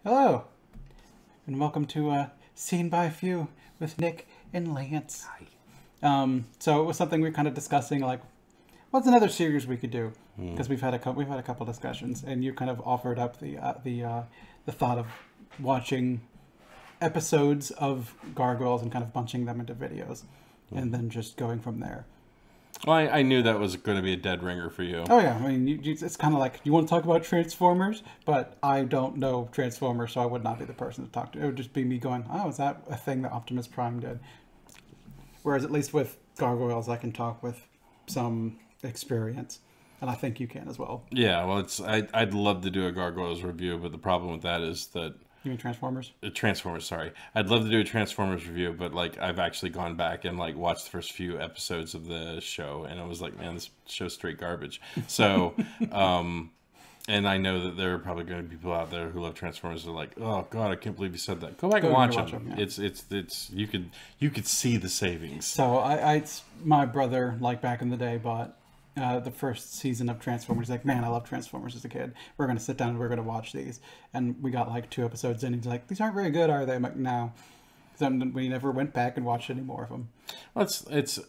Hello, and welcome to Seen by a Few with Nick and Lance. Hi. So it was something we were kind of discussing, like, what's another series we could do? Because we've had a couple discussions, and you kind of offered up the thought of watching episodes of Gargoyles and kind of bunching them into videos, and then just going from there. Well, I knew that was going to be a dead ringer for you. Oh yeah, I mean, it's kind of like, you want to talk about Transformers, but I don't know Transformers, so I would not be the person to talk to. It would just be me going, oh, is that a thing that Optimus Prime did? Whereas at least with Gargoyles, I can talk with some experience, and I think you can as well. Yeah, well, I'd love to do a Gargoyles review, but the problem with that is that... You mean Transformers? Transformers, sorry. I'd love to do a Transformers review, but like I've actually gone back and like watched the first few episodes of the show, and I was like, man, this show's straight garbage. So, and I know that there are probably going to be people out there who love Transformers. They're like, oh god, I can't believe you said that. Go back and watch them. Yeah. It's you could see the savings. So my brother, like back in the day, bought the first season of Transformers. He's like, man, I love Transformers as a kid. We're going to sit down and we're going to watch these. And we got like 2 episodes in. And he's like, these aren't very good, are they? I'm like, no. So we never went back and watched any more of them. Well, it's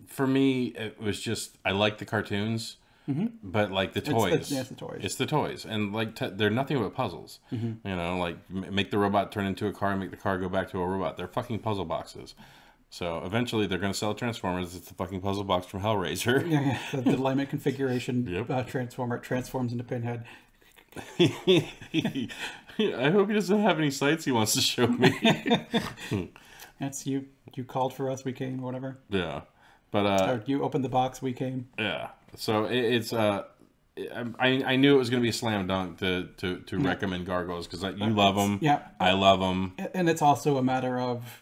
for me, it was just, I like the cartoons, but like the toys. It's the toys. It's the toys. And like, they're nothing but puzzles. You know, like make the robot turn into a car and make the car go back to a robot. They're fucking puzzle boxes. So eventually they're going to sell Transformers. It's the fucking puzzle box from Hellraiser. Yeah. The alignment configuration transformer. It transforms into Pinhead. I hope he doesn't have any sites he wants to show me. That's you. You called for us, we came, or whatever. Yeah. But or you opened the box, we came. Yeah. So I knew it was going to be a slam dunk to recommend Gargoyles, because you love them. Yeah. I love them. And it's also a matter of,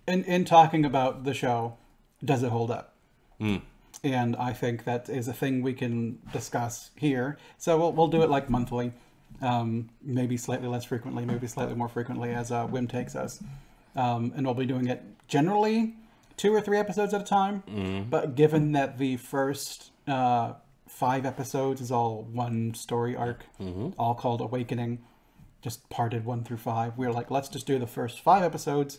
in talking about the show, does it hold up? And I think that is a thing we can discuss here. So we'll do it like monthly, maybe slightly less frequently, maybe slightly more frequently as whim takes us. And we'll be doing it generally 2 or 3 episodes at a time. But given that the first 5 episodes is all one story arc, all called Awakening, just parted 1 through 5, we're like, let's just do the first 5 episodes.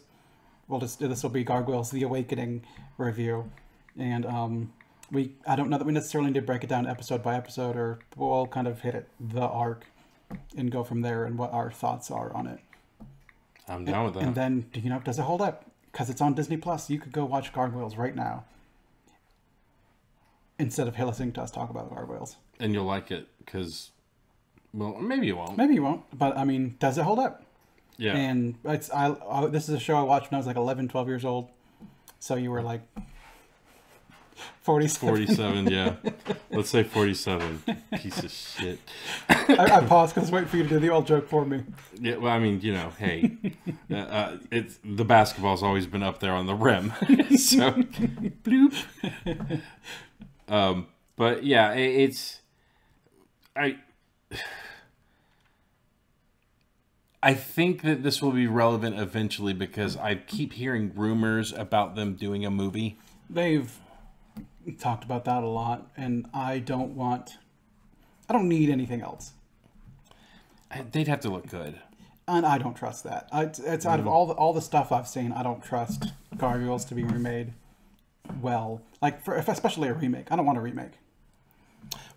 This will be Gargoyles The Awakening review, and I don't know that we necessarily need to break it down episode by episode, or we'll kind of hit the arc and go from there and what our thoughts are on it. I'm down with that. And then, does it hold up? Because it's on Disney Plus, you could go watch Gargoyles right now instead of listening to us talk about Gargoyles. And you'll like it, because, well, maybe you won't. Maybe you won't, but I mean, does it hold up? Yeah. And this is a show I watched when I was like 11, 12 years old. So you were like 47. 47, yeah. Let's say 47. Piece of shit. I paused because I was waiting for you to do the old joke for me. Yeah, well, I mean, hey, it's the basketball's always been up there on the rim. So, bloop. But yeah, I think that this will be relevant eventually, because I keep hearing rumors about them doing a movie. They've talked about that a lot, and I don't need anything else. They'd have to look good. And I don't trust that. It's out of all the stuff I've seen, I don't trust Gargoyles to be remade well. Like, especially a remake. I don't want a remake.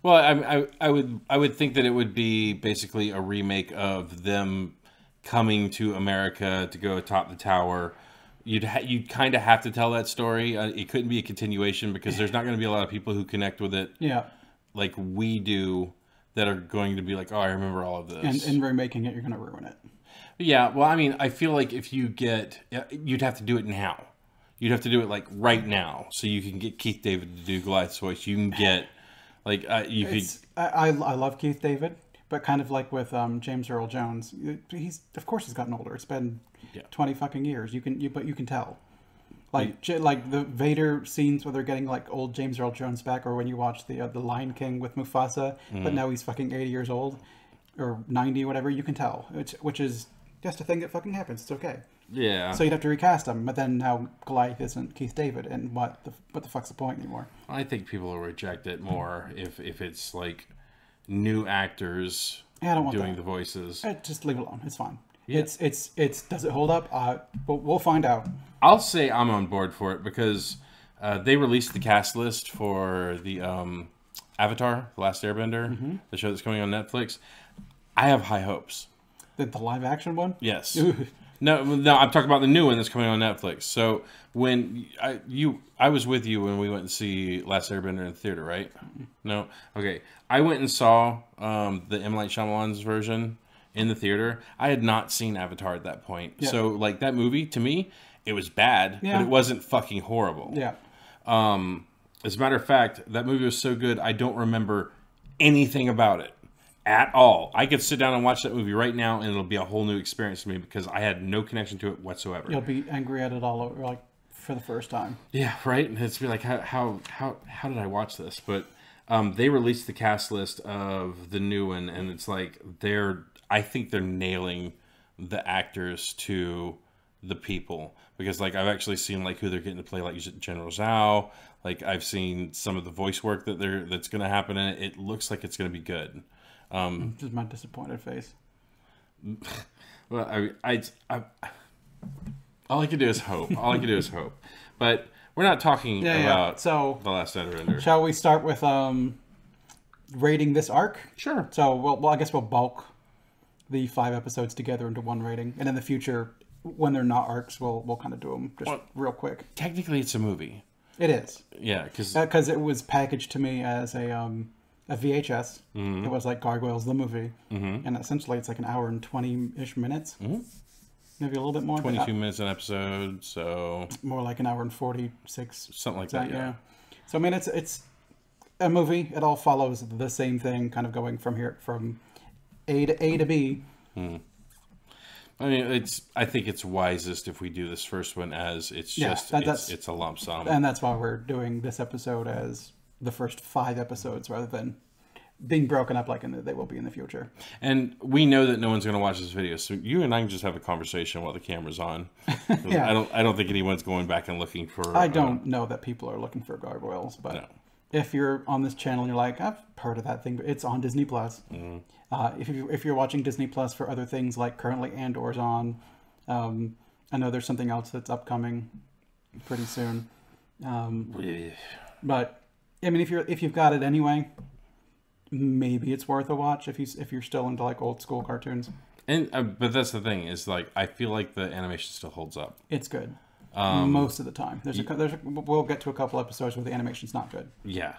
Well, I would think that it would be basically a remake of them coming to America to go atop the tower. You'd kind of have to tell that story. It couldn't be a continuation, because there's not going to be a lot of people who connect with it. Yeah, like we do, that are going to be like, oh, I remember all of this. And remaking it, you're going to ruin it. Yeah, well, I mean, I feel like if you'd have to do it now. You'd have to do it like right now, so you can get Keith David to do Goliath's voice. You can get like I love Keith David. But kind of like with James Earl Jones, of course he's gotten older. It's been 20 fucking years. But you can tell, like the Vader scenes where they're getting like old James Earl Jones back, or when you watch the Lion King with Mufasa, but now he's fucking 80 years old or 90, whatever. You can tell, which is just a thing that fucking happens. It's okay. Yeah. So you'd have to recast him, but then now Goliath isn't Keith David, and what the fuck's the point anymore? I think people will reject it more if it's like new actors doing the voices. Just leave it alone. It's fine. Yeah. It's does it hold up? We'll find out. I'll say I'm on board for it because they released the cast list for the Avatar: The Last Airbender, the show that's coming on Netflix. I have high hopes. The live action one? Yes. No, I'm talking about the new one that's coming on Netflix. So when I was with you when we went and see Last Airbender in the theater, right? No, okay. I went and saw the M. Night Shyamalan's version in the theater. I had not seen Avatar at that point, so like that movie to me, it was bad, but it wasn't fucking horrible. Yeah. As a matter of fact, that movie was so good, I don't remember anything about it. At all. I could sit down and watch that movie right now and it'll be a whole new experience for me because I had no connection to it whatsoever. You'll be angry at it all over, like for the first time. Yeah, right? And it's be like, how did I watch this? But they released the cast list of the new one and it's like I think they're nailing the actors to the people. Because like I've actually seen like who they're getting to play, like General Zhao. Like I've seen some of the voice work that's gonna happen in it. It looks like it's gonna be good. Just my disappointed face. Well, I all I can do is hope. All I can do is hope. But we're not talking about So, The Last Airbender. Shall we start with rating this arc? Sure. So, I guess we'll bulk the 5 episodes together into one rating, and in the future, when they're not arcs, we'll kind of do them just real quick. Technically, it's a movie. It is. Yeah, because it was packaged to me as a VHS. It was like Gargoyles, the movie. And essentially it's like an hour and 20-ish minutes. Maybe a little bit more. 22 minutes an episode, so... More like an hour and 46. Something like that, yeah. So, I mean, it's a movie. It all follows the same thing, kind of going from A to B. I mean, I think it's wisest if we do this first one as it's it's a lump sum. And that's why we're doing this episode as the first 5 episodes rather than being broken up like they will be in the future. And we know that no one's going to watch this video, so you and I can just have a conversation while the camera's on. Yeah. I don't think anyone's going back and looking for... I don't know that people are looking for Gargoyles, but if you're on this channel and you're like, I've heard of that thing, but it's on Disney Plus. If you're watching Disney Plus for other things like currently Andor's on, I know there's something else that's upcoming pretty soon. But I mean, if you've got it anyway, maybe it's worth a watch if you're still into like old school cartoons. And but that's the thing is like I feel like the animation still holds up. It's good most of the time. We'll get to a couple episodes where the animation's not good. Yeah,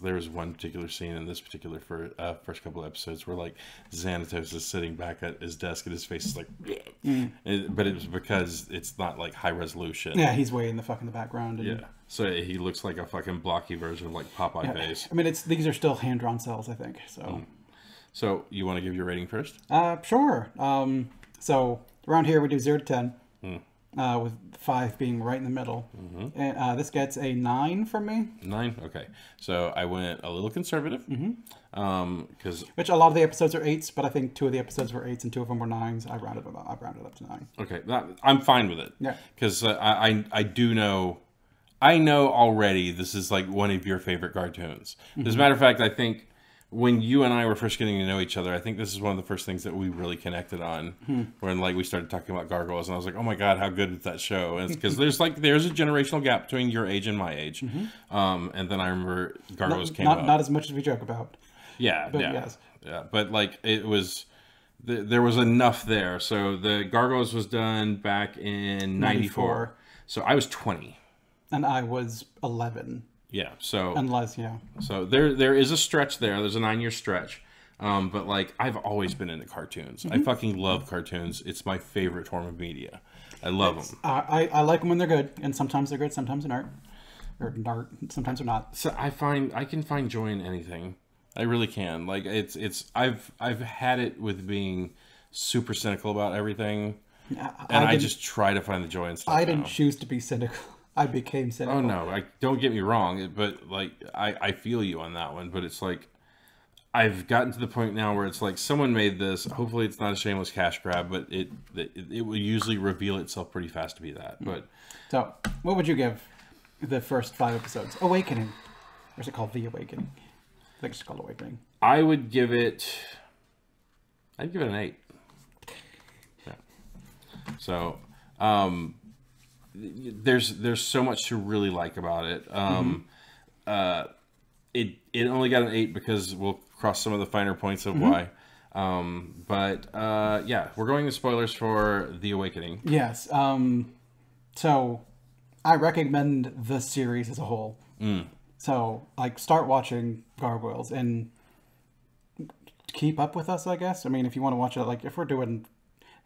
there was one particular scene in this particular first couple of episodes where like Xanatos is sitting back at his desk and his face is like, but it was because it's not like high resolution. Yeah, he's way in the background. And, yeah, so he looks like a fucking blocky version of like Popeye face. I mean, these are still hand drawn cells, I think. So, so you want to give your rating first? Sure. So around here we do 0 to 10. With 5 being right in the middle. And this gets a 9 from me. 9? Okay. So I went a little conservative. Which a lot of the episodes are 8s, but I think 2 of the episodes were 8s and 2 of them were 9s. I rounded up to 9. Okay. I'm fine with it. Yeah. Because I do know... I know already this is like one of your favorite cartoons. As a matter of fact, I think... When you and I were first getting to know each other, I think this is one of the first things that we really connected on. When like we started talking about Gargoyles, and I was like, "Oh my god, how good is that show?" And it's because there's a generational gap between your age and my age. And then I remember Gargoyles came up. Not as much as we joke about. Yeah, but yes. Yeah. But like it was, there was enough there. So the Gargoyles was done back in '94. So I was 20, and I was 11. Yeah, so... Unless, yeah. So there is a stretch there. There's a 9-year stretch. But, like, I've always been into cartoons. I fucking love cartoons. It's my favorite form of media. I love them. I like them when they're good. And sometimes they're good, sometimes they're not. Or sometimes they're not. So I can find joy in anything. I really can. Like, I've had it with being super cynical about everything. And I just try to find the joy in stuff. I didn't choose to be cynical. I became cynical. Oh no! Don't get me wrong, but like I feel you on that one. But it's like I've gotten to the point now where it's like someone made this. Hopefully, it's not a shameless cash grab, but it will usually reveal itself pretty fast to be that. But so, what would you give the first 5 episodes? Awakening, or is it called The Awakening? I think it's called Awakening. I'd give it an 8. So there's so much to really like about it. It only got an 8 because we'll cross some of the finer points of why. Yeah, we're going to spoilers for The Awakening. Yes. So I recommend the series as a whole. So like start watching Gargoyles and keep up with us, I guess. I mean, if you want to watch it, like if we're doing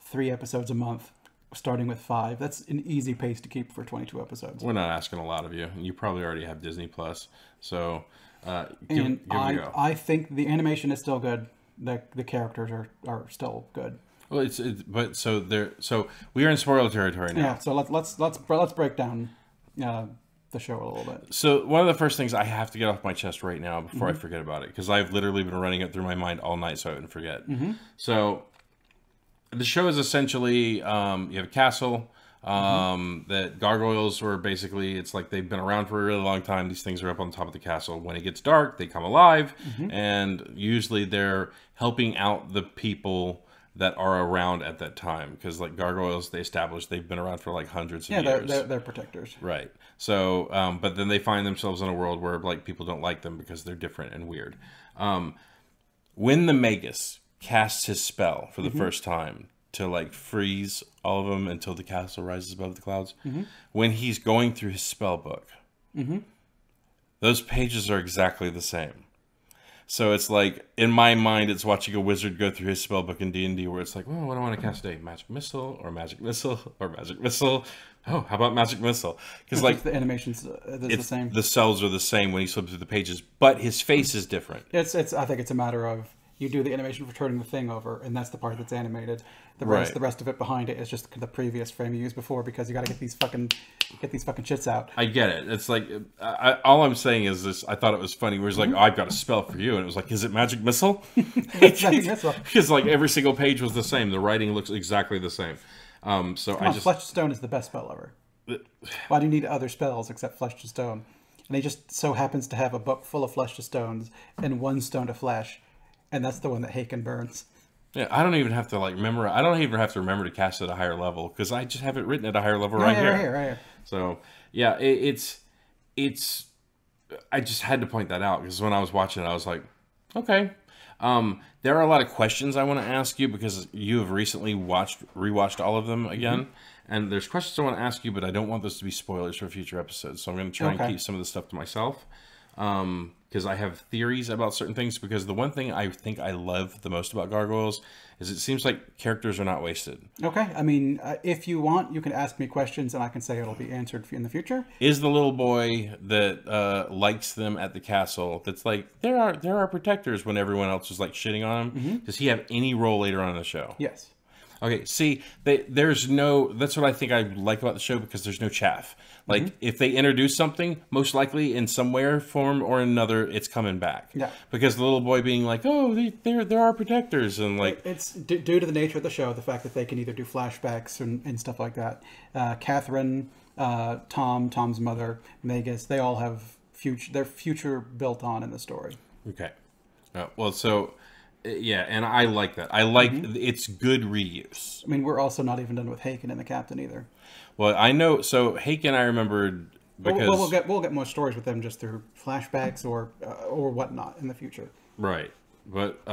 3 episodes a month, starting with 5, that's an easy pace to keep for 22 episodes. We're not asking a lot of you. You probably already have Disney Plus, so give it a go. I think the animation is still good. The characters are still good. Well, so we are in spoiler territory now. Yeah. So let's break down the show a little bit. So one of the first things I have to get off my chest right now before I forget about it, because I've literally been running it through my mind all night so I wouldn't forget. So the show is essentially you have a castle that gargoyles were basically, it's like they've been around for a really long time. These things are up on top of the castle. When it gets dark, they come alive, and usually they're helping out the people that are around at that time, because like gargoyles, they established they've been around for like hundreds of years. They're protectors, right? So but then they find themselves in a world where like people don't like them because they're different and weird. When the Magus casts his spell for the first time to like freeze all of them until the castle rises above the clouds, when he's going through his spell book, those pages are exactly the same. So it's like, in my mind, it's watching a wizard go through his spellbook in D&D, where it's like, well, what do I want to cast today? Magic missile, or magic missile, or magic missile. Oh, how about magic missile? Because like the animations the same. The cells are the same when he flips through the pages, but his face is different. I think it's a matter of you do the animation for turning the thing over, and that's the part that's animated. The rest of it behind it is just the previous frame you used before, because you got to get these fucking shits out. I get it. It's like all I'm saying is this. I thought it was funny. Where he's like, oh, "I've got a spell for you," and it was like, "Is it magic missile?" Because like every single page was the same. The writing looks exactly the same. Flesh to Stone is the best spell ever. Why do you need other spells except Flesh to Stone? And he just so happens to have a book full of Flesh to Stones and 1 stone to flesh, and that's the one that Haken burns. Yeah, I don't even have to like remember. I don't even have to remember to cast it at a higher level, because I just have it written at a higher level right here. So yeah, it's. I just had to point that out, because when I was watching it, I was like, okay. There are a lot of questions I want to ask you, because you have recently rewatched all of them again, and there's questions I want to ask you, but I don't want those to be spoilers for future episodes. So I'm going to try and keep some of the stuff to myself. Because I have theories about certain things, because the one thing I think I love the most about Gargoyles is it seems like characters are not wasted. Okay. I mean, if you want, you can ask me questions and I can say it'll be answered in the future. Is the little boy that likes them at the castle, that's like, there are protectors, when everyone else is like shitting on him, does he have any role later on in the show? Yes. Okay, see, there's no, that's what I think I like about the show, because there's no chaff. Like, if they introduce something, most likely in some way or form or another, it's coming back. Yeah. Because the little boy being like, oh, there are protectors, and like... It's due to the nature of the show, the fact that they can either do flashbacks and stuff like that. Catherine, Tom's mother, Magus, they all have their future built on in the story. Okay. Well, so... Yeah, and I like that. I like it's good reuse. I mean, we're also not even done with Haken and the captain either. Well, I know. So Haken, I remembered because we'll get more stories with them just through flashbacks or whatnot in the future. Right, but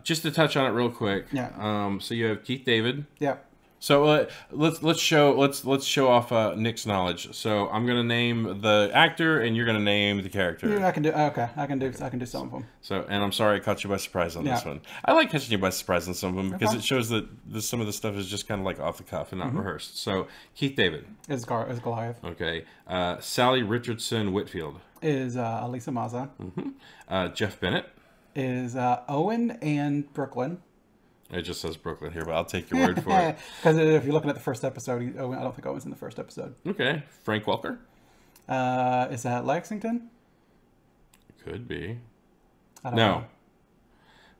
just to touch on it real quick. Yeah. So you have Keith David. Yeah. So let's show off Nick's knowledge. So I'm gonna name the actor, and you're gonna name the character. Yeah, I can do. Okay, I can do some of them. So, and I'm sorry I caught you by surprise on this one. I like catching you by surprise on some of them, because it shows that some of the stuff is just kind of like off the cuff and not rehearsed. So Keith David is Goliath. Okay. Sally Richardson Whitfield is Elisa Maza. Jeff Bennett is Owen and Brooklyn. It just says Brooklyn here, but I'll take your word for it. Because if you're looking at the first episode, I don't think Owen's in the first episode. Okay. Frank Welker? Is that Lexington? Could be. I don't know.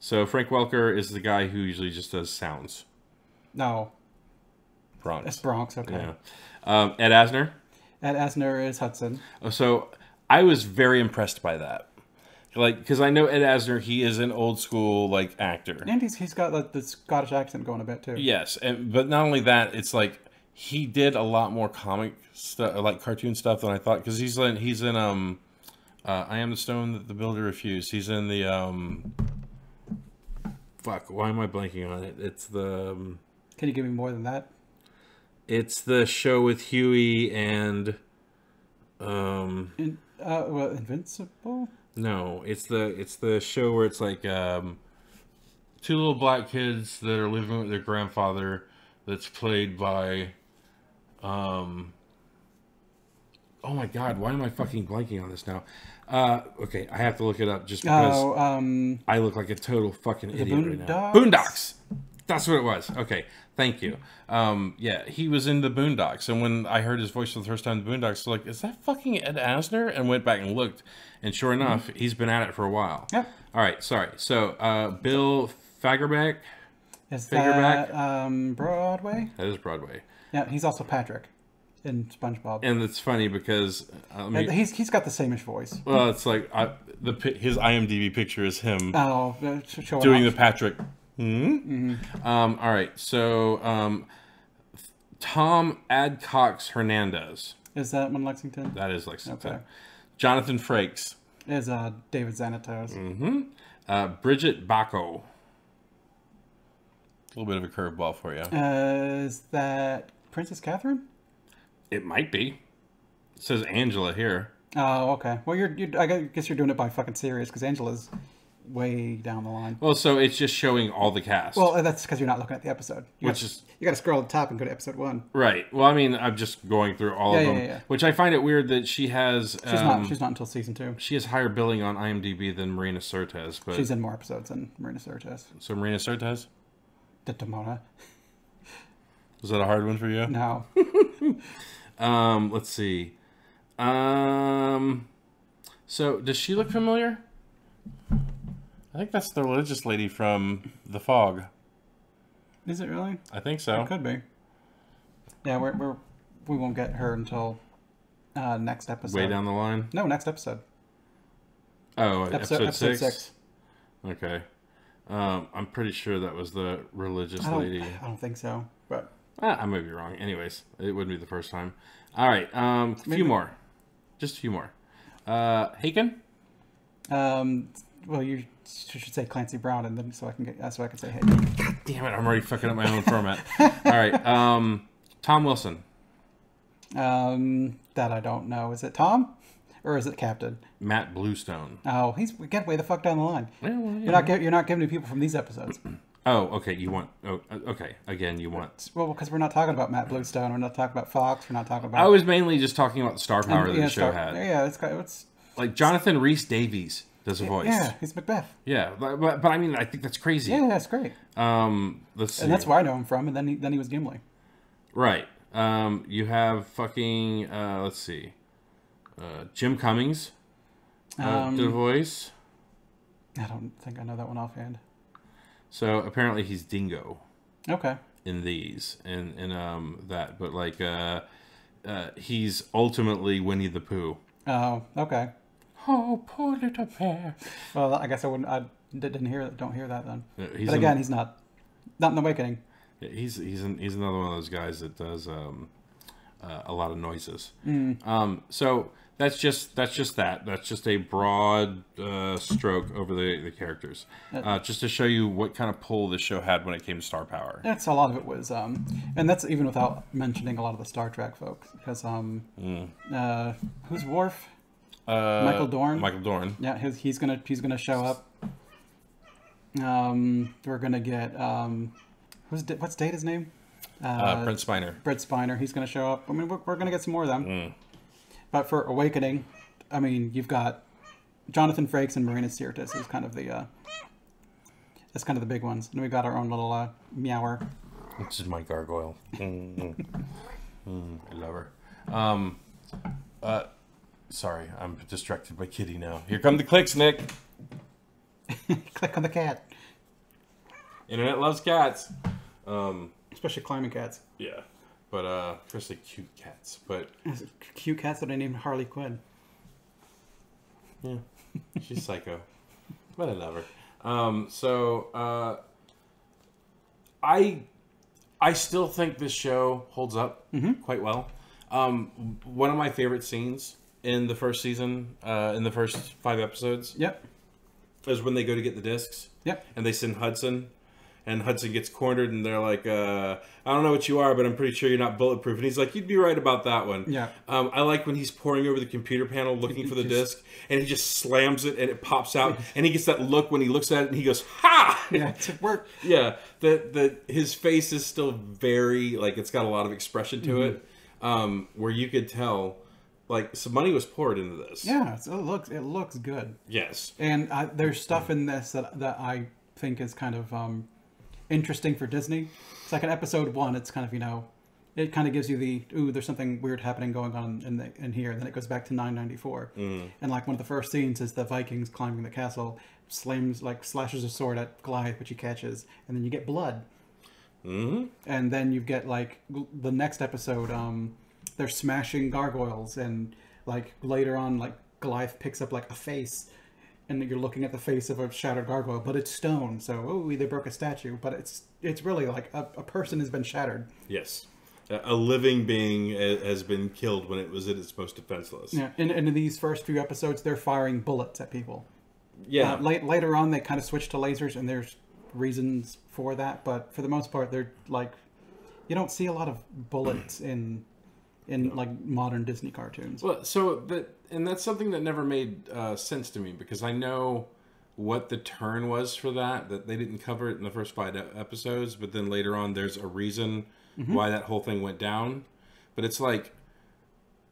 So Frank Welker is the guy who usually just does sounds. No. Bronx. It's Bronx, okay. Yeah. Ed Asner? Ed Asner is Hudson. So I was very impressed by that. Like, because I know Ed Asner, he is an old school like actor, And he's got like the Scottish accent going a bit too. yes, but not only that, it's like he did a lot more comic stuff, like cartoon stuff, than I thought. Because he's in I Am the Stone That the Builder Refused. He's in the fuck. Why am I blanking on it? It's the Can you give me more than that? it's the show with Huey and Invincible. no, it's the show where it's like two little black kids that are living with their grandfather. That's played by oh my god, why am I fucking blanking on this now? Okay, I have to look it up just because I look like a total fucking idiot right now. Boondocks. That's what it was. Okay, thank you. Yeah, he was in the Boondocks, and when I heard his voice for the first time in the Boondocks, I was like, is that fucking Ed Asner? And went back and looked, and sure enough, he's been at it for a while. Yep. All right, sorry. So, Bill Fagerback. Is that Broadway? That is Broadway. Yeah, he's also Patrick in SpongeBob. And it's funny because he's got the same-ish voice. Well, it's like his IMDb picture is him Showing doing off. the Patrick. All right, so Tom Adcox Hernandez. Is that one Lexington? That is Lexington. Okay. Jonathan Frakes. Is David Xanatos. Bridget Bacco. A little bit of a curveball for you. Is that Princess Catherine? It might be. It says Angela here. Oh, okay. Well, I guess you're doing it by fucking serious because Angela's way down the line. Well, so it's just showing all the cast. Well, that's because you're not looking at the episode. You got to scroll to the top and go to episode 1. Right. Well, I mean, I'm just going through all of them, Yeah. which I find it weird that she has. She's not until season 2. She has higher billing on IMDb than Marina Sirtis, but She's in more episodes than Marina Sirtis. So Marina Sirtis. The Demona. Was that a hard one for you? No. Let's see. So does she look familiar? I think that's the religious lady from The Fog. Is it really? I think so. It could be. Yeah, we won't get her until next episode. Way down the line? No, next episode. Oh, episode 6? Okay. I'm pretty sure that was the religious lady. I don't think so, but I might be wrong. Anyways, it wouldn't be the first time. All right, a few more. Just a few more. Haken? Well, you should say Clancy Brown, and then so I can say hey. God damn it! I'm already fucking up my own format. All right, Tom Wilson. That I don't know. Is it Tom, or is it Captain? Matt Bluestone. Oh, get way the fuck down the line. Yeah, well, You're not giving me people from these episodes. Oh, okay. You want? Oh, okay. Again, you want? Well, because we're not talking about Matt Bluestone. We're not talking about Fox. We're not talking about. I was mainly just talking about the star power that the show had. Yeah, it's like Jonathan Rhys Davies does a voice. Yeah, he's Macbeth. Yeah, but I mean, I think that's crazy. Yeah, that's great. Let's see. And that's where I know him from. And then he was Gimli. Right. You have fucking let's see. Jim Cummings did a voice. I don't think I know that one offhand. So apparently he's Dingo. Okay. In these in that, but like he's ultimately Winnie the Pooh. Oh, okay. Oh, poor little bear. Well, I guess I wouldn't. I don't hear that then. But again, he's not in The Awakening. He's another one of those guys that does a lot of noises. So that's just that. That's just a broad stroke over the characters, just to show you what kind of pull this show had when it came to star power. That's a lot of it was, and that's even without mentioning a lot of the Star Trek folks, because who's Worf? Michael Dorn. Michael Dorn. Yeah, he's gonna show up. We're gonna get what's Data's name? Brent Spiner. Brent Spiner. He's gonna show up. I mean, we're gonna get some more of them. But for Awakening, I mean, you've got Jonathan Frakes and Marina Sirtis is kind of the that's kind of the big ones. And we got our own little meower. This is my gargoyle. I love her. Sorry, I'm distracted by Kitty now. Here come the clicks, Nick. Click on the cat. Internet loves cats. Especially climbing cats. Yeah. But, especially cute cats. But cute cats that I named Harley Quinn. Yeah, she's psycho, but I love her. I still think this show holds up quite well. One of my favorite scenes in the first season, in the first 5 episodes, is when they go to get the discs. And they send Hudson. And Hudson gets cornered, and they're like, I don't know what you are, but I'm pretty sure you're not bulletproof. And he's like, you'd be right about that one. I like when he's poring over the computer panel looking for the disc, and he just slams it, and it pops out. And he gets that look when he looks at it, and he goes, ha! Yeah, it worked. Yeah, his face is still very, like, it's got a lot of expression to it, where you could tell, like, some money was poured into this. Yeah, it looks good. Yes. And there's stuff in this that I think is kind of... interesting for Disney. It's like in episode 1, it's kind of, it kind of gives you the, there's something weird happening going on in here, and then it goes back to 994. And like one of the first scenes is the Vikings climbing the castle, slashes a sword at Goliath, which he catches, and then you get blood. And then you get like the next episode, they're smashing gargoyles, and like later on, like Goliath picks up like a face, and you're looking at the face of a shattered gargoyle, but it's stone, so they broke a statue, but it's really like a person has been shattered. Yes, a living being has been killed when it was at its most defenseless. Yeah, and in these first few episodes, they're firing bullets at people. Yeah. Later on, they kind of switch to lasers, and there's reasons for that, but for the most part, they're like, you don't see a lot of bullets in like modern Disney cartoons. Well, and that's something that never made sense to me, because I know what the turn was for that they didn't cover it in the first 5 episodes, but then later on there's a reason why that whole thing went down. But it's like,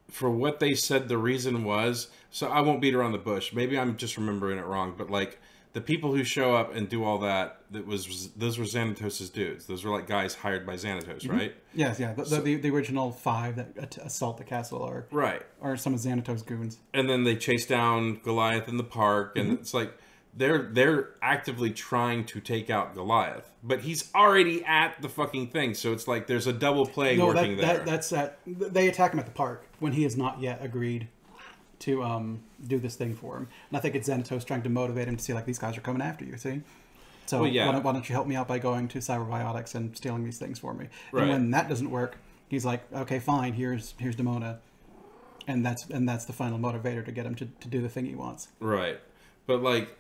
for what they said the reason was, so I won't beat around the bush. Maybe I'm just remembering it wrong, but like, the people who show up and do all that, those were Xanatos' dudes. Those were like guys hired by Xanatos, right? Yes, yeah. The original 5 that assault the castle are some of Xanatos' goons. And then they chase down Goliath in the park, and it's like they're actively trying to take out Goliath, but he's already at the fucking thing. So it's like there's a double play working there. They attack him at the park when he has not yet agreed to do this thing for him. And I think it's Xanatos trying to motivate him to see, like, these guys are coming after you, see? So why don't you help me out by going to Cyberbiotics and stealing these things for me? Right. And when that doesn't work, he's like, okay, fine, here's Demona. And that's the final motivator to get him to do the thing he wants. Right. But like,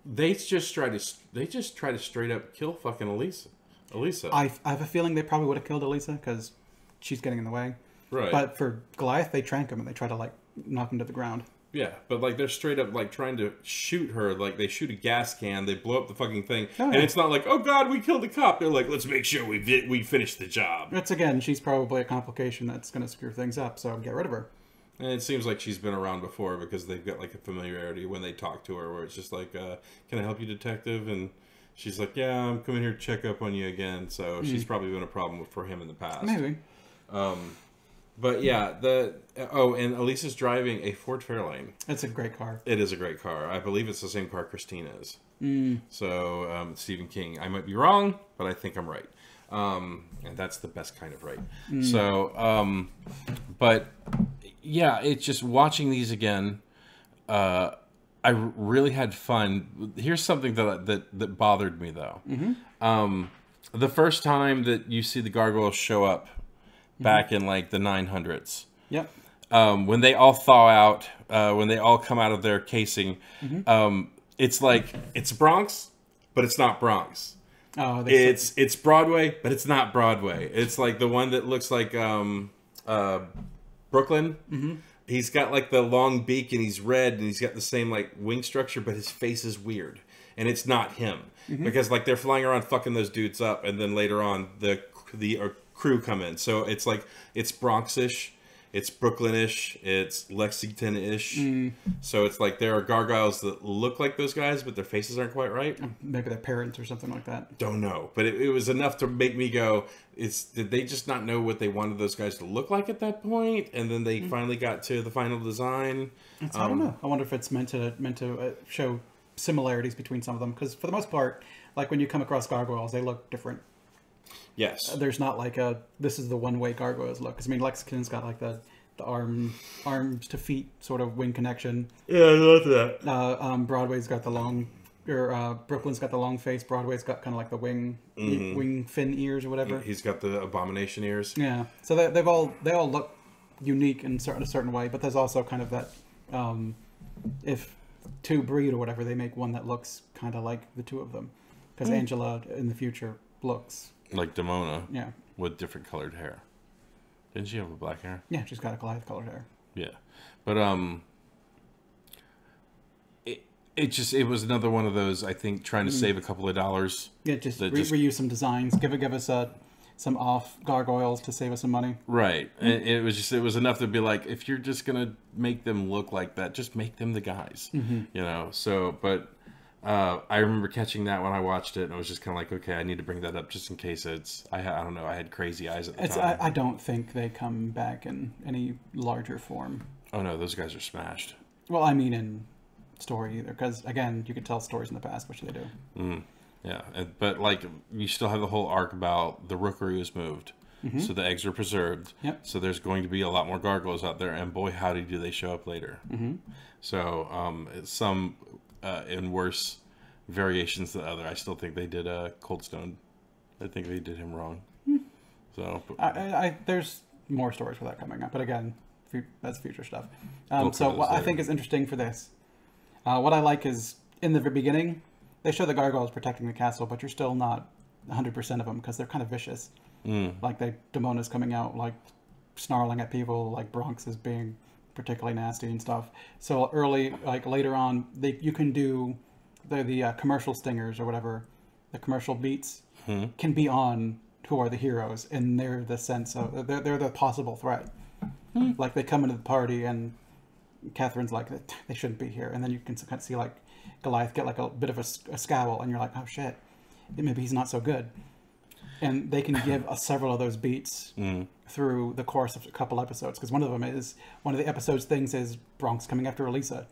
they just try to straight up kill fucking Elisa. I have a feeling they probably would have killed Elisa because she's getting in the way. Right. But for Goliath, they trank him and they try to like knock him to the ground. Yeah, but like they're straight up like trying to shoot her. Like they shoot a gas can, they blow up the fucking thing, and it's not like, oh god, we killed a cop. They're like, let's make sure we finished the job. It's again, she's probably a complication that's going to screw things up. So get rid of her. And it seems like she's been around before because they've got like a familiarity when they talk to her, where it's just like, can I help you, detective? And she's like, yeah, I'm coming here to check up on you again. So she's probably been a problem for him in the past. Maybe. But yeah, and Elisa's driving a Ford Fairlane. It's a great car. It is a great car. I believe it's the same car Christine is. So Stephen King. I might be wrong, but I think I'm right. And that's the best kind of right. So, but yeah, it's just watching these again. I really had fun. Here's something that bothered me though. The first time that you see the gargoyles show up back in like the 900s. Yep. When they all thaw out, when they all come out of their casing, it's like it's Bronx, but it's not Bronx. Oh, it's Broadway, but it's not Broadway. It's like the one that looks like Brooklyn. He's got like the long beak and he's red and he's got the same like wing structure, but his face is weird and it's not him because like they're flying around fucking those dudes up, and then later on the crew come in. So it's like it's Bronx-ish, it's Brooklyn-ish, it's Lexington-ish. So it's like there are gargoyles that look like those guys, but their faces aren't quite right. Maybe their parents or something like that. Don't know, but it was enough to make me go, did they just not know what they wanted those guys to look like at that point? And then they finally got to the final design. I don't know. I wonder if it's meant to show similarities between some of them, because for the most part, like when you come across gargoyles, they look different. Yes. There's not like this is the one way gargoyles look. Because I mean, Lexington's got like the arms to feet sort of wing connection. Yeah, I love that. Broadway's got the long, Brooklyn's got the long face. Broadway's got kind of like the wing fin ears or whatever. He's got the abomination ears. Yeah, so they all look unique in a certain way, but there's also kind of that if two breed or whatever, they make one that looks kind of like the two of them, because Angela in the future looks like Demona. Yeah, with different colored hair. Didn't she have a black hair? Yeah, she's got a Goliath colored hair. Yeah, but it was another one of those, I think, trying to save a couple of dollars. Yeah, just reuse some designs. Give us some off gargoyles to save us some money. Right. And it was enough to be like, if you're just gonna make them look like that, just make them the guys. You know. So, but I remember catching that when I watched it, and I was just kind of like, okay, I need to bring that up just in case I don't know, I had crazy eyes at the time. I don't think they come back in any larger form. Oh no, those guys are smashed. Well, I mean in story either, because again, you could tell stories in the past, which they do. Yeah, but like you still have the whole arc about the rookery was moved, so the eggs are preserved. Yep. So there's going to be a lot more gargoyles out there, and boy, howdy, do they show up later. So some in worse variations than other. I still think they did Cold Stone. I think they did him wrong. So there's more stories for that coming up, but again, that's future stuff. So what I think is interesting for this, what I like is in the beginning, they show the gargoyles protecting the castle, but you're still not 100% of them because they're kind of vicious. Like Demona's coming out like snarling at people, like Bronx is being particularly nasty and stuff. So early, like later on, you can do the commercial stingers or whatever, the commercial beats can be on who are the heroes, and they're the sense of they're the possible threat. Like they come into the party and Catherine's like, they shouldn't be here, and then you can kind of see like Goliath get like a bit of a scowl, and you're like, oh shit, maybe he's not so good. And they can give several of those beats through the course of a couple episodes, because one of the episodes things is Bronx coming after Elisa.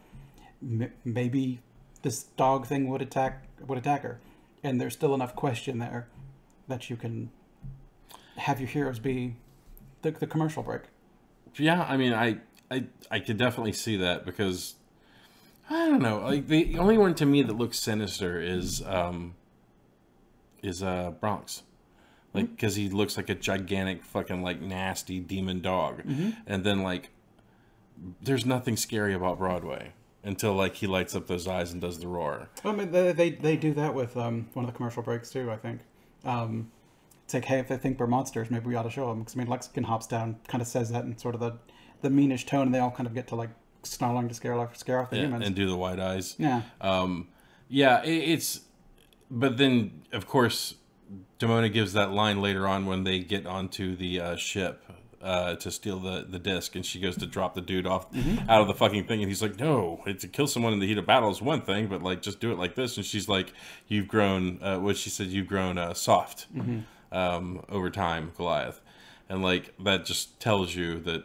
Maybe this dog thing would attack her, and there's still enough question there that you can have your heroes be the commercial break. Yeah, I mean, I could definitely see that, because I don't know, like the only one to me that looks sinister is Bronx. Like, because he looks like a gigantic fucking like nasty demon dog, and then like there's nothing scary about Broadway until like he lights up those eyes and does the roar. Well, I mean, they do that with one of the commercial breaks too, I think. It's like, hey, if they think we're monsters, maybe we ought to show them. Because I mean, Lexington hops down, kind of says that in sort of the meanish tone, and they all kind of get to like snarling to scare off the humans and do the wide eyes. Yeah, it's. But then, of course, Demona gives that line later on when they get onto the ship to steal the disc, and she goes to drop the dude off out of the fucking thing, and he's like, no, to kill someone in the heat of battle is one thing, but like just do it like this. And she's like, you've grown what she said, you've grown soft over time, Goliath. And like that just tells you that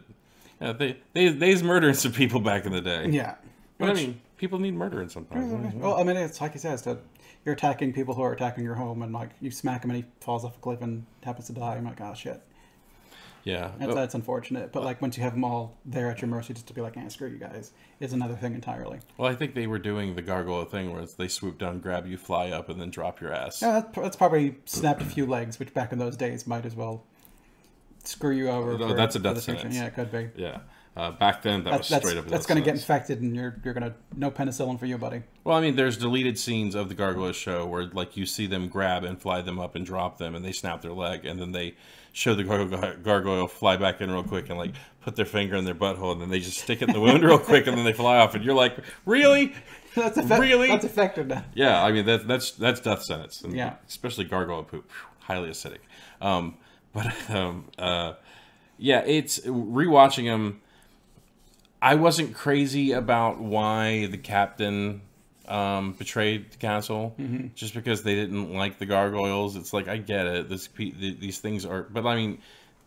they was murdering some people back in the day. Yeah, but I mean, people need murdering sometimes. Well, I mean, it's like you said, you're attacking people who are attacking your home, and like you smack him and he falls off a cliff and happens to die. I'm like, oh shit. Yeah, that's unfortunate. But like once you have them all there at your mercy, just to be like, screw you guys, is another thing entirely. Well, I think they were doing the gargoyle thing where they swoop down, grab you, fly up, and then drop your ass. Yeah, that's probably snapped a few legs, which back in those days might as well screw you over. No, that's a death sentence. Yeah, it could be. Yeah. Back then, that was straight up. That's going to get infected, and you're going to no penicillin for you, buddy. Well, I mean, there's deleted scenes of the Gargoyles show where, like, you see them grab and fly them up and drop them, and they snap their leg, and then they show the gargoyle fly back in real quick and like put their finger in their butthole, and then they just stick it in the wound real quick, and then they fly off, and you're like, really? Really? That's effective now. Yeah, I mean that's death sentence. And yeah, especially gargoyle poop, highly acidic. Yeah, it's rewatching them. I wasn't crazy about why the captain betrayed the castle, just because they didn't like the gargoyles. It's like, I get it. These things are, but I mean,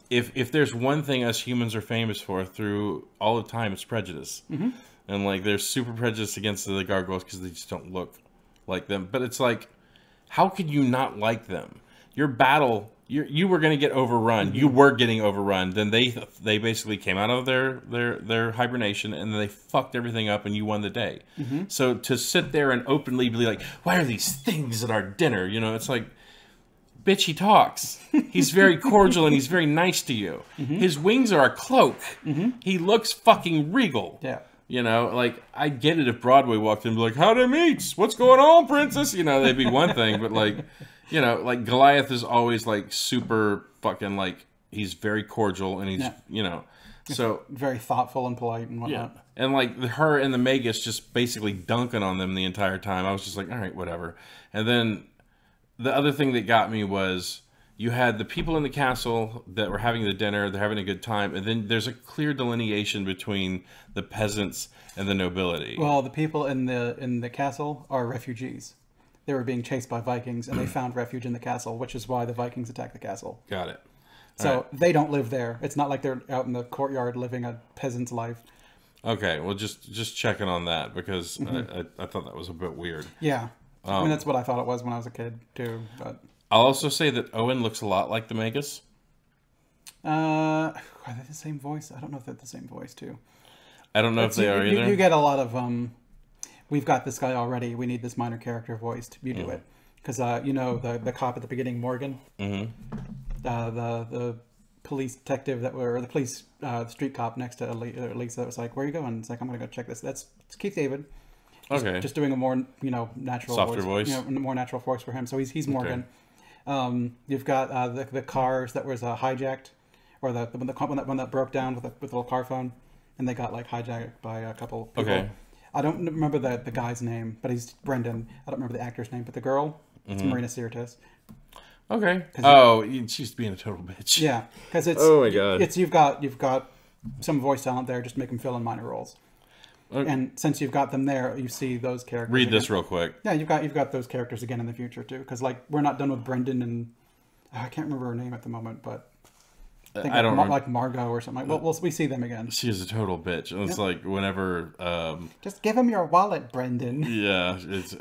if there's one thing us humans are famous for through all the time, it's prejudice. And like, they're super prejudiced against the gargoyles because they just don't look like them. But it's like, how could you not like them? Your battle you were going to get overrun. You were getting overrun. Then they basically came out of their hibernation and they fucked everything up, and you won the day. So to sit there and openly be like, "Why are these things at our dinner?" You know, it's like, bitch, he talks. He's very cordial and he's very nice to you. His wings are a cloak. He looks fucking regal. Yeah. You know, like, I get it if Broadway walked in and be like, "Howdy meets, what's going on, princess?" You know, they'd be one thing, but like, you know, like Goliath is always like super fucking like, he's very cordial and he's, you know, so. Very thoughtful and polite and whatnot. Yeah. And like her and the Magus just basically dunking on them the entire time. I was just like, all right, whatever. And then the other thing that got me was you had the people in the castle that were having the dinner, they're having a good time, and then there's a clear delineation between the peasants and the nobility. Well, the people in the castle are refugees. They were being chased by Vikings, and they found refuge in the castle, which is why the Vikings attacked the castle. Got it. So they don't live there. It's not like they're out in the courtyard living a peasant's life. Okay, well, just checking on that, because I thought that was a bit weird. Yeah. I mean, that's what I thought it was when I was a kid, too. But I'll also say that Owen looks a lot like the Magus. are they the same voice? I don't know if they're the same voice, too. I don't know if they are either. You get a lot of, we've got this guy already. We need this minor character voiced. You do it. Because, you know, the cop at the beginning, Morgan. The police detective the police street cop next to Lisa that was like, "Where are you going?" It's like, "I'm going to go check this." It's Keith David. Just doing a more, you know, natural softer voice. You know, more natural voice for him. So he's Morgan. Okay. You've got the cars that was hijacked, or the one that broke down with the little car phone, and they got like hijacked by a couple people. Okay. I don't remember the guy's name, but he's Brendan. I don't remember the actor's name, but the girl, it's Marina Sirtis. Okay. Oh, she's being a total bitch. Yeah, because it's oh my god, it's you've got some voice talent there, just make them fill in minor roles. Okay. And since you've got them there, you see those characters. Read this real quick. Yeah, you've got those characters again in the future too, because like we're not done with Brendan and I can't remember her name at the moment, but I don't like Margot or something. Well, we see them again. She is a total bitch. And it's like whenever. Just give him your wallet, Brendan. Yeah, it's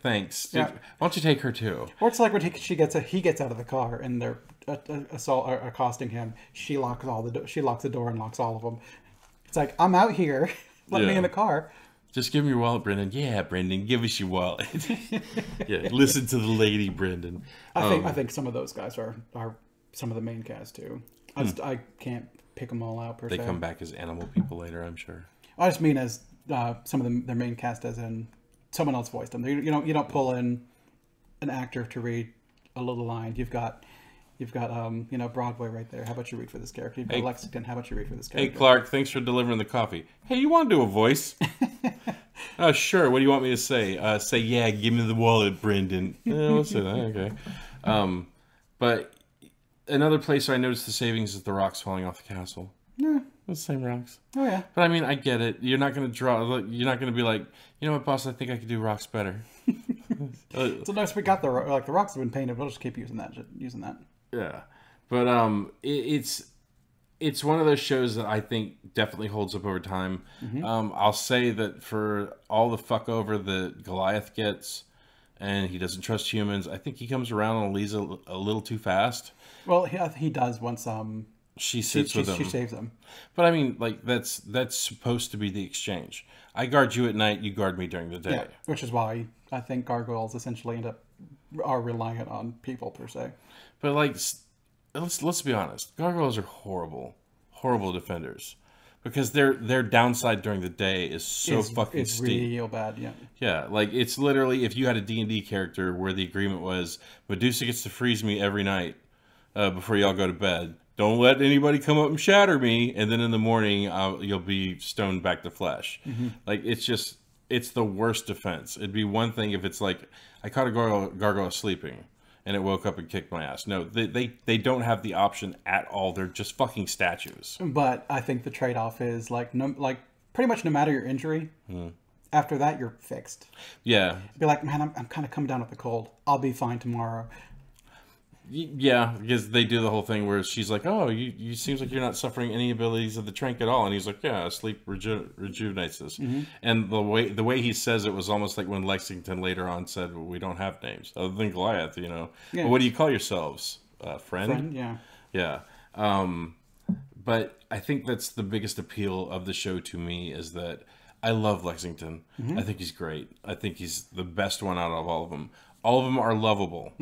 thanks. Yeah. Why don't you take her too? Or it's like when he gets out of the car and they're accosting him. She locks the door and locks all of them. It's like, I'm out here. Let me in the car. Just give me your wallet, Brendan. Yeah, Brendan, give us your wallet. Yeah, listen to the lady, Brendan. I think some of those guys are some of the main cast too. I can't pick them all out per se. They come back as animal people later, I'm sure. I just mean as some of them, their main cast, as in someone else voiced them. You don't pull in an actor to read a little line. You've got Broadway right there. How about you read for this character? You've got Lexington. How about you read for this character? Hey Clark, thanks for delivering the coffee. Hey, you want to do a voice? Sure. What do you want me to say? Say, yeah, give me the wallet, Brendan. Let's say that. Okay. But another place I noticed the savings is the rocks falling off the castle. Yeah. The same rocks. Oh yeah. But I mean, I get it. You're not going to draw. You're not going to be like, you know what, boss? I think I could do rocks better. So nice. We got the rocks have been painted. We'll just keep using that. Yeah, but it's one of those shows that I think definitely holds up over time. I'll say that for all the fuck over that Goliath gets, and he doesn't trust humans, I think he comes around on Elisa a little too fast. Well, he does once she sits with him. She saves him. But I mean, like that's supposed to be the exchange. I guard you at night, you guard me during the day. Yeah, which is why I think gargoyles essentially are reliant on people per se. But like, let's be honest, gargoyles are horrible defenders, because their downside during the day is so fucking steep. Real bad, yeah. Yeah, like it's literally if you had a D&D character where the agreement was Medusa gets to freeze me every night before y'all go to bed. Don't let anybody come up and shatter me, and then in the morning you'll be stoned back to flesh. Like it's the worst defense. It'd be one thing if it's like I caught a gargoyle sleeping and it woke up and kicked my ass. No, they don't have the option at all. They're just fucking statues. But I think the trade-off is pretty much no matter your injury, after that you're fixed. Yeah. Be like, man, I'm kind of coming down with the cold. I'll be fine tomorrow. Yeah, because they do the whole thing where she's like, "Oh, you seems like you're not suffering any abilities of the trank at all," and he's like, "Yeah, sleep rejuvenates us." And the way he says it was almost like when Lexington later on said, well, "We don't have names other than Goliath," you know. Yeah. Well, what do you call yourselves? friend. Yeah. Yeah. But I think that's the biggest appeal of the show to me is that I love Lexington. I think he's great. I think he's the best one out of all of them. All of them are lovable.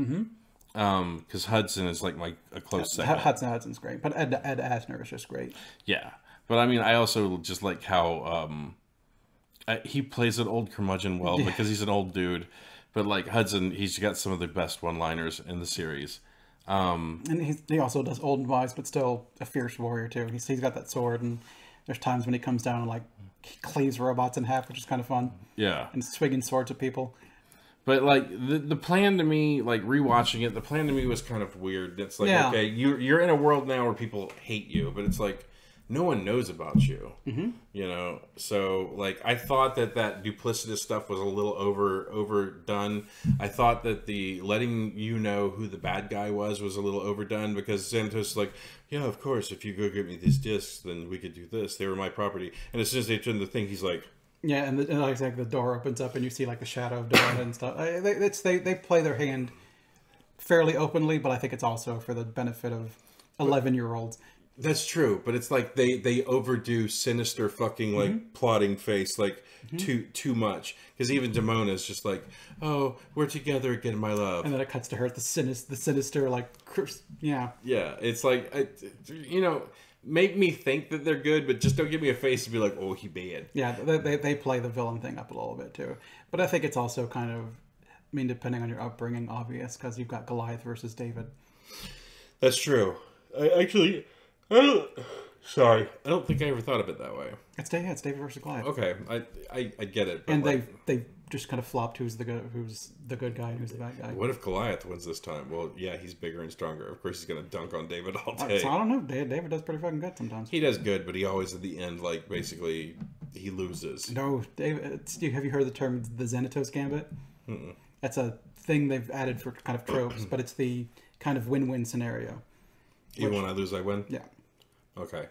Because Hudson is like a close second. Hudson's great, but Ed Asner is just great. Yeah, but I mean, I also just like how he plays an old curmudgeon well because he's an old dude. But like Hudson, he's got some of the best one-liners in the series. And he also does old and wise, but still a fierce warrior too. He's got that sword, and there's times when he comes down and like he cleaves robots in half, which is kind of fun. Yeah, and swinging swords at people. But like the plan to me, like rewatching it, the plan to me was kind of weird. It's like okay, you're in a world now where people hate you, but it's like no one knows about you, you know. So like I thought that duplicitous stuff was a little overdone. I thought that the letting you know who the bad guy was a little overdone because Santos like, yeah, of course, if you go get me these discs, then we could do this. They were my property. And as soon as they turn the thing, he's like. Yeah, and like the door opens up and you see like the shadow of Dawn and stuff. They play their hand fairly openly, but I think it's also for the benefit of 11-year-olds. That's true, but it's like they overdo sinister fucking like plotting face like too much because even Damona's just like, oh, we're together again, my love, and then it cuts to her the sinister like yeah it's like you know. Make me think that they're good, but just don't give me a face to be like, oh, he bad. Yeah, they play the villain thing up a little bit too. But I think it's also kind of, I mean, depending on your upbringing, obvious, because you've got Goliath versus David. That's true. I don't think I ever thought of it that way. It's David versus Goliath. Okay, I get it. But and like, they just kind of flopped who's the good guy and who's the bad guy. What if Goliath wins this time? Well, yeah, he's bigger and stronger. Of course, he's gonna dunk on David all day. So I don't know. David does pretty fucking good sometimes. He does good, but he always at the end, like basically, he loses. No, David. Have you heard the term the Xanatos Gambit? Mm-mm. That's a thing they've added for kind of tropes, but it's the kind of win-win scenario. Even when I lose, I win. Yeah. Okay.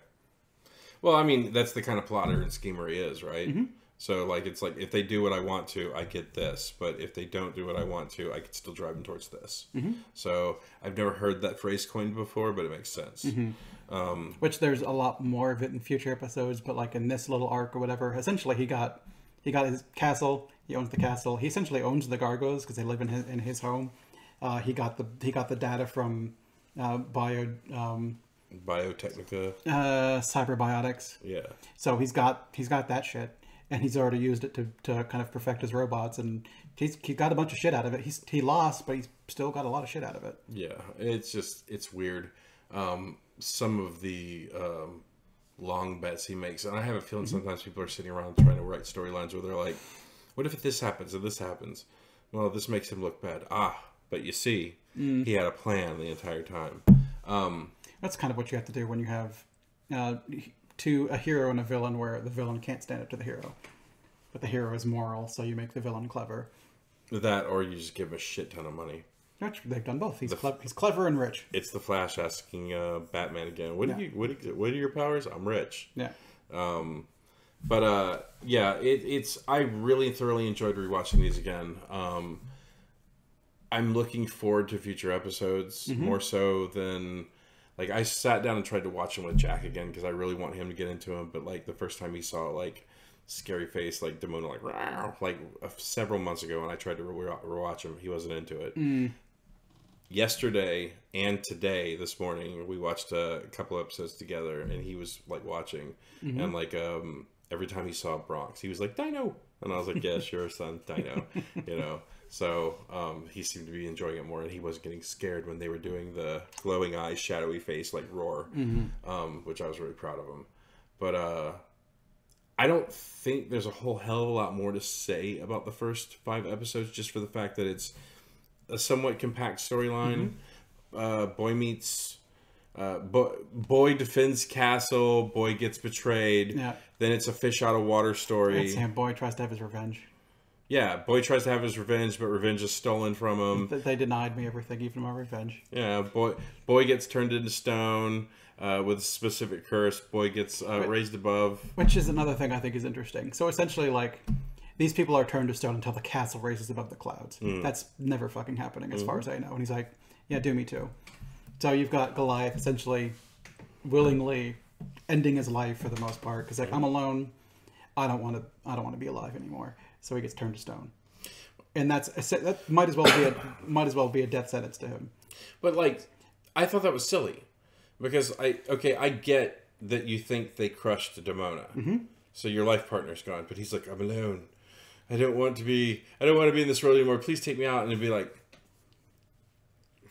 Well, I mean, that's the kind of plotter and schemer he is, right? So, like, it's like, if they do what I want to, I get this. But if they don't do what I want to, I can still drive them towards this. So, I've never heard that phrase coined before, but it makes sense. Which there's a lot more of it in future episodes, but like in this little arc or whatever, essentially he got his castle. He owns the castle. He essentially owns the Gargoyles because they live in his home. He got the data from Biotechnica, Cyberbiotics. Yeah. So he's got that shit, and he's already used it to kind of perfect his robots, and he got a bunch of shit out of it. He lost, but he's still got a lot of shit out of it. Yeah, it's weird. Some of the long bets he makes, and I have a feeling sometimes people are sitting around trying to write storylines where they're like, "What if this happens and this happens? Well, this makes him look bad." But you see, he had a plan the entire time. That's kind of what you have to do when you have a hero and a villain where the villain can't stand up to the hero. But the hero is moral, so you make the villain clever. That, or you just give him a shit ton of money. Which they've done both. He's clever and rich. It's the Flash asking Batman again, what are your powers? I'm rich. Yeah. It's I really thoroughly enjoyed rewatching these again. I'm looking forward to future episodes more so than like I sat down and tried to watch them with Jack again because I really want him to get into him. But like the first time he saw like scary face like Demona like several months ago, and I tried to rewatch him, he wasn't into it. Yesterday and today, this morning, we watched a couple episodes together, and he was like watching, and like every time he saw Bronx, he was like Dino, and I was like, yeah, sure, son, Dino, you know. So he seemed to be enjoying it more, and he wasn't getting scared when they were doing the glowing eyes, shadowy face like roar, which I was really proud of him. But I don't think there's a whole hell of a lot more to say about the first 5 episodes, just for the fact that it's a somewhat compact storyline. Boy meets boy defends castle, boy gets betrayed. Yeah. Then it's a fish out of water story. And boy tries to have his revenge. Yeah, boy tries to have his revenge, but revenge is stolen from him. They denied me everything, even my revenge. Yeah, boy gets turned into stone with a specific curse. Boy gets raised above. Which is another thing I think is interesting. So essentially, like, these people are turned to stone until the castle raises above the clouds. That's never fucking happening as far as I know. And he's like, yeah, do me too. So you've got Goliath essentially willingly ending his life for the most part because like I'm alone, I don't want to be alive anymore. So he gets turned to stone, and that might as well be a death sentence to him. But like, I thought that was silly because I get that you think they crushed Demona, so your life partner's gone, but he's like, I'm alone. I don't want to be in this world anymore. Please take me out. And it'd be like,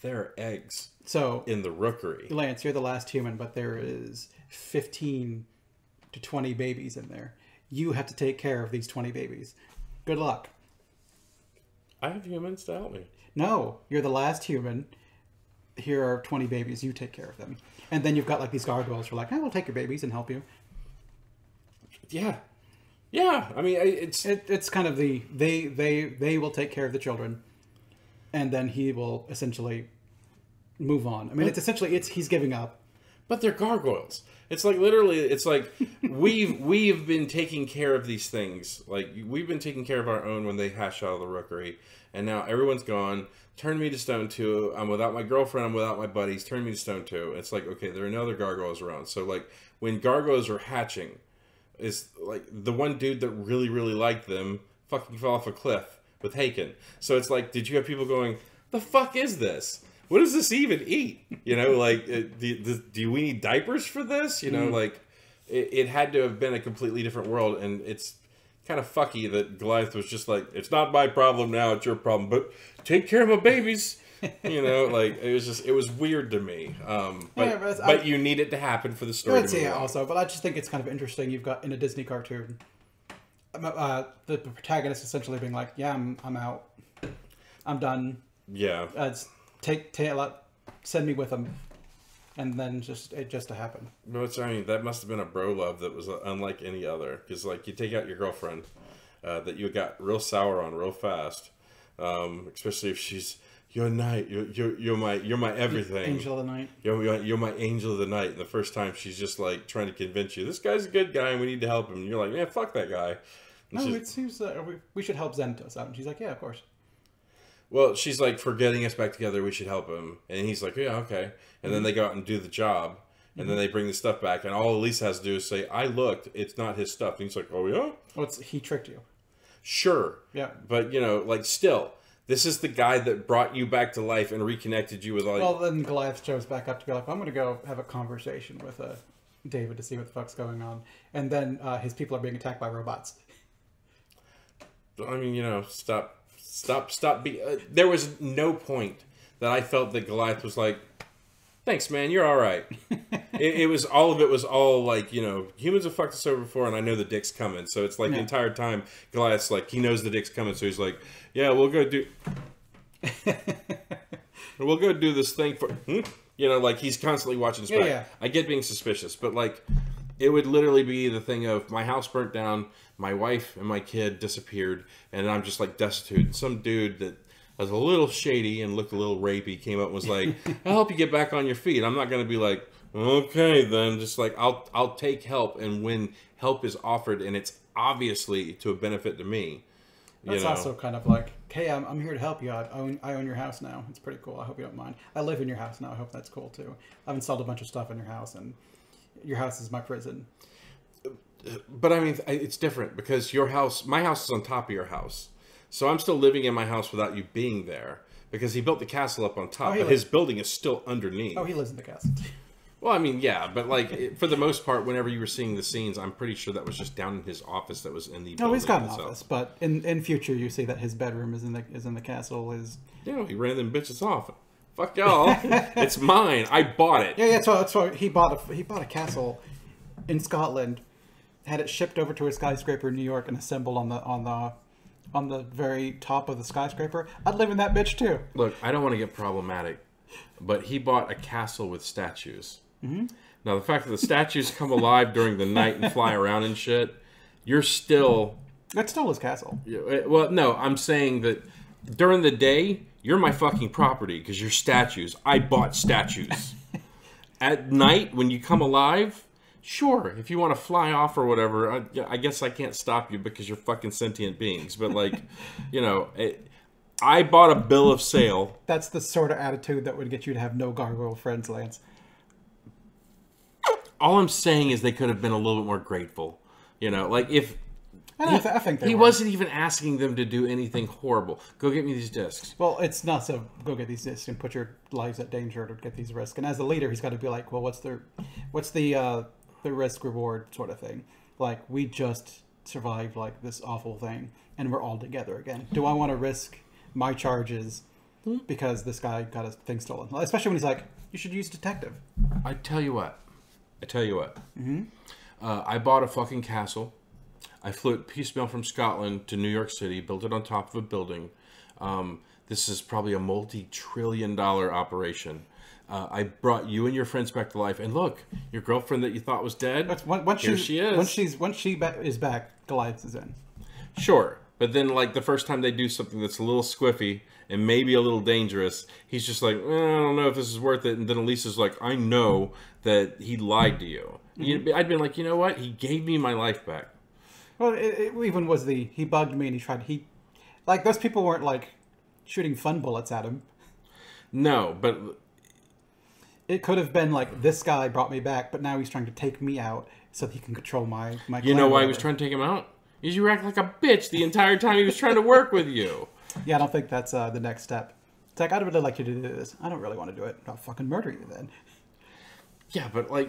there are eggs. So in the rookery, Lance, you're the last human, but there is 15 to 20 babies in there. You have to take care of these 20 babies. Good luck. I have humans to help me. No, you're the last human. Here are 20 babies. You take care of them. And then you've got like these gargoyles who are like, I will take your babies and help you. Yeah. Yeah. I mean, it's kind of they will take care of the children, and then he will essentially move on. I mean, he's giving up. But they're gargoyles. It's like literally. It's like we've been taking care of these things. Like we've been taking care of our own when they hash out of the rookery, and now everyone's gone. Turn me to stone too. I'm without my girlfriend. I'm without my buddies. Turn me to stone too. It's like, okay, there are no other gargoyles around. So like when gargoyles are hatching, is like the one dude that really, really liked them fucking fell off a cliff with Haken. So it's like, did you have people going, the fuck is this? What does this even eat? You know, like, do we need diapers for this? You know, like, it had to have been a completely different world, and it's kind of fucky that Goliath was just like, it's not my problem now, it's your problem, but take care of my babies. You know, like, it was weird to me. But you need it to happen for the story to move on. Also, but I just think it's kind of interesting. You've got, in a Disney cartoon, the protagonist essentially being like, yeah, I'm out. I'm done. Yeah. Send me with him. And then it just to happen. But I mean, that must have been a bro love that was unlike any other. Because, like, you take out your girlfriend that you got real sour on real fast. Especially if she's your knight, you're my everything. Angel of the night. You're my angel of the night. And the first time she's just like trying to convince you, this guy's a good guy and we need to help him. And you're like, man, fuck that guy. And it seems we should help Xentos out. And she's like, yeah, of course. Well, she's like, for getting us back together, we should help him. And he's like, yeah, okay. And then they go out and do the job. And then they bring the stuff back. And all Elise has to do is say, I looked, it's not his stuff. And he's like, oh, yeah? Well, he tricked you. Sure. Yeah. But, you know, like, still, this is the guy that brought you back to life and reconnected you with all... Well, then Goliath shows back up to be like, I'm going to go have a conversation with David to see what the fuck's going on. And then his people are being attacked by robots. I mean, you know, stop. There was no point that I felt that Goliath was like, thanks, man, you're all right. it was all like, you know, humans have fucked us over before, and I know the dick's coming. So it's like the entire time Goliath's like, he knows the dick's coming, so he's like, yeah, we'll go do this thing for, you know, like he's constantly watching his back. Yeah. I get being suspicious, but like, it would literally be the thing of my house burnt down, my wife and my kid disappeared, and I'm just like destitute. And some dude that was a little shady and looked a little rapey came up and was like, I'll help you get back on your feet. I'm not going to be like, okay, then just like, I'll take help. And when help is offered and it's obviously to a benefit to me. That's also kind of like, hey, I'm here to help you. I own your house now. It's pretty cool. I hope you don't mind. I live in your house now. I hope that's cool too. I've installed a bunch of stuff in your house, and your house is my prison. But I mean, it's different because my house is on top of your house. So I'm still living in my house without you being there because he built the castle up on top, but his building is still underneath. Oh, he lives in the castle. Well, I mean, yeah, but like for the most part, whenever you were seeing the scenes, I'm pretty sure that was just down in his office that was in the. No, he's got an office, but in future you see that his bedroom is in the castle. You know, he ran them bitches off. Fuck y'all, it's mine. I bought it. Yeah, that's why he bought a castle in Scotland, had it shipped over to a skyscraper in New York, and assembled on the very top of the skyscraper. I'd live in that bitch too. Look, I don't want to get problematic, but he bought a castle with statues. Mm-hmm. Now, the fact that the statues come alive during the night and fly around and shit, you're still... That's still his castle. Well, no, I'm saying that during the day, you're my fucking property because you're statues. I bought statues. At night, when you come alive... Sure, if you want to fly off or whatever, I guess I can't stop you because you're fucking sentient beings. But like, you know, I bought a bill of sale. That's the sort of attitude that would get you to have no gargoyle friends, Lance. All I'm saying is they could have been a little bit more grateful. You know, like if... I think he wasn't even asking them to do anything horrible. Go get me these discs. Well, it's not so go get these discs and put your lives at danger to get these risks. And as a leader, he's got to be like, well, what's the risk reward sort of thing? Like, we just survived like this awful thing, and we're all together again. Do I want to risk my charges because this guy got his thing stolen? Especially when he's like, you should use detective. I tell you what. Mm-hmm. I bought a fucking castle. I flew it piecemeal from Scotland to New York City, built it on top of a building. This is probably a multi-trillion-dollar operation. I brought you and your friends back to life. And look, your girlfriend that you thought was dead, here she is. Once she is back, Goliath is in. Sure. But then, like, the first time they do something that's a little squiffy and maybe a little dangerous, he's just like, I don't know if this is worth it. And then Elisa's like, I know that he lied to you. Mm-hmm. I'd been like, you know what? He gave me my life back. Well, it even was he bugged me and like, those people weren't, like, shooting fun bullets at him. No, but... It could have been, like, this guy brought me back, but now he's trying to take me out so that he can control my You know why he was trying to take him out? Because you act like a bitch the entire time he was trying to work with you. Yeah, I don't think that's the next step. It's like, I'd really like you to do this. I don't really want to do it. I'll fucking murder you then. Yeah, but, like...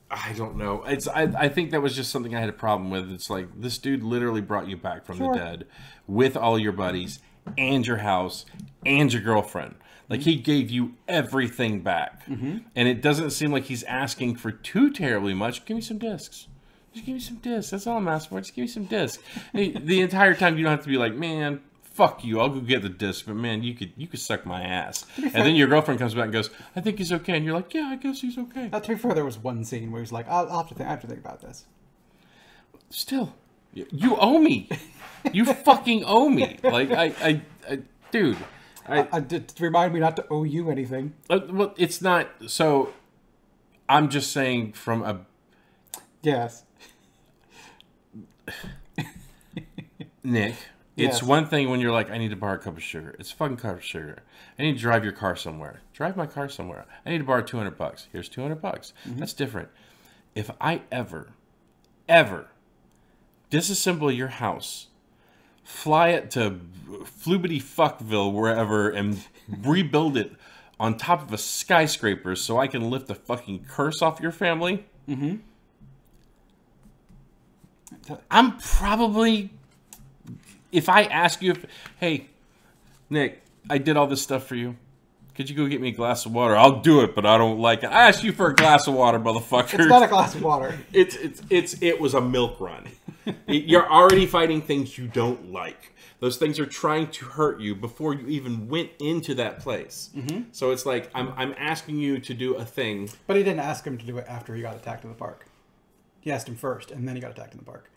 I don't know. I think that was just something I had a problem with. It's like, this dude literally brought you back from the dead with all your buddies and your house and your girlfriend. Like, he gave you everything back. Mm-hmm. And it doesn't seem like he's asking for too terribly much. Give me some discs. Just give me some discs. That's all I'm asking for. Just give me some discs. The entire time you don't have to be like, man, fuck you. I'll go get the disc. But man, you could suck my ass. And then your girlfriend comes back and goes, I think he's okay. And you're like, yeah, I guess he's okay. To be fair, there was one scene where he's like, I have to think about this. Still, you owe me. You fucking owe me. Like, dude. I did remind me not to owe you anything. Well, it's not. So, I'm just saying from a... Yes. Nick... It's one thing when you're like, I need to borrow a cup of sugar. It's a fucking cup of sugar. I need to drive your car somewhere. Drive my car somewhere. I need to borrow $200. Here's $200. Mm-hmm. That's different. If I ever disassemble your house, fly it to Flubity Fuckville, wherever, and rebuild it on top of a skyscraper so I can lift the fucking curse off your family, I'm probably... If I ask you, hey, Nick, I did all this stuff for you. Could you go get me a glass of water? I'll do it, but I don't like it. I asked you for a glass of water, motherfucker. It's not a glass of water. It was a milk run. You're already fighting things you don't like. Those things are trying to hurt you before you even went into that place. Mm-hmm. So it's like, I'm asking you to do a thing. But he didn't ask him to do it after he got attacked in the park. He asked him first, and then he got attacked in the park.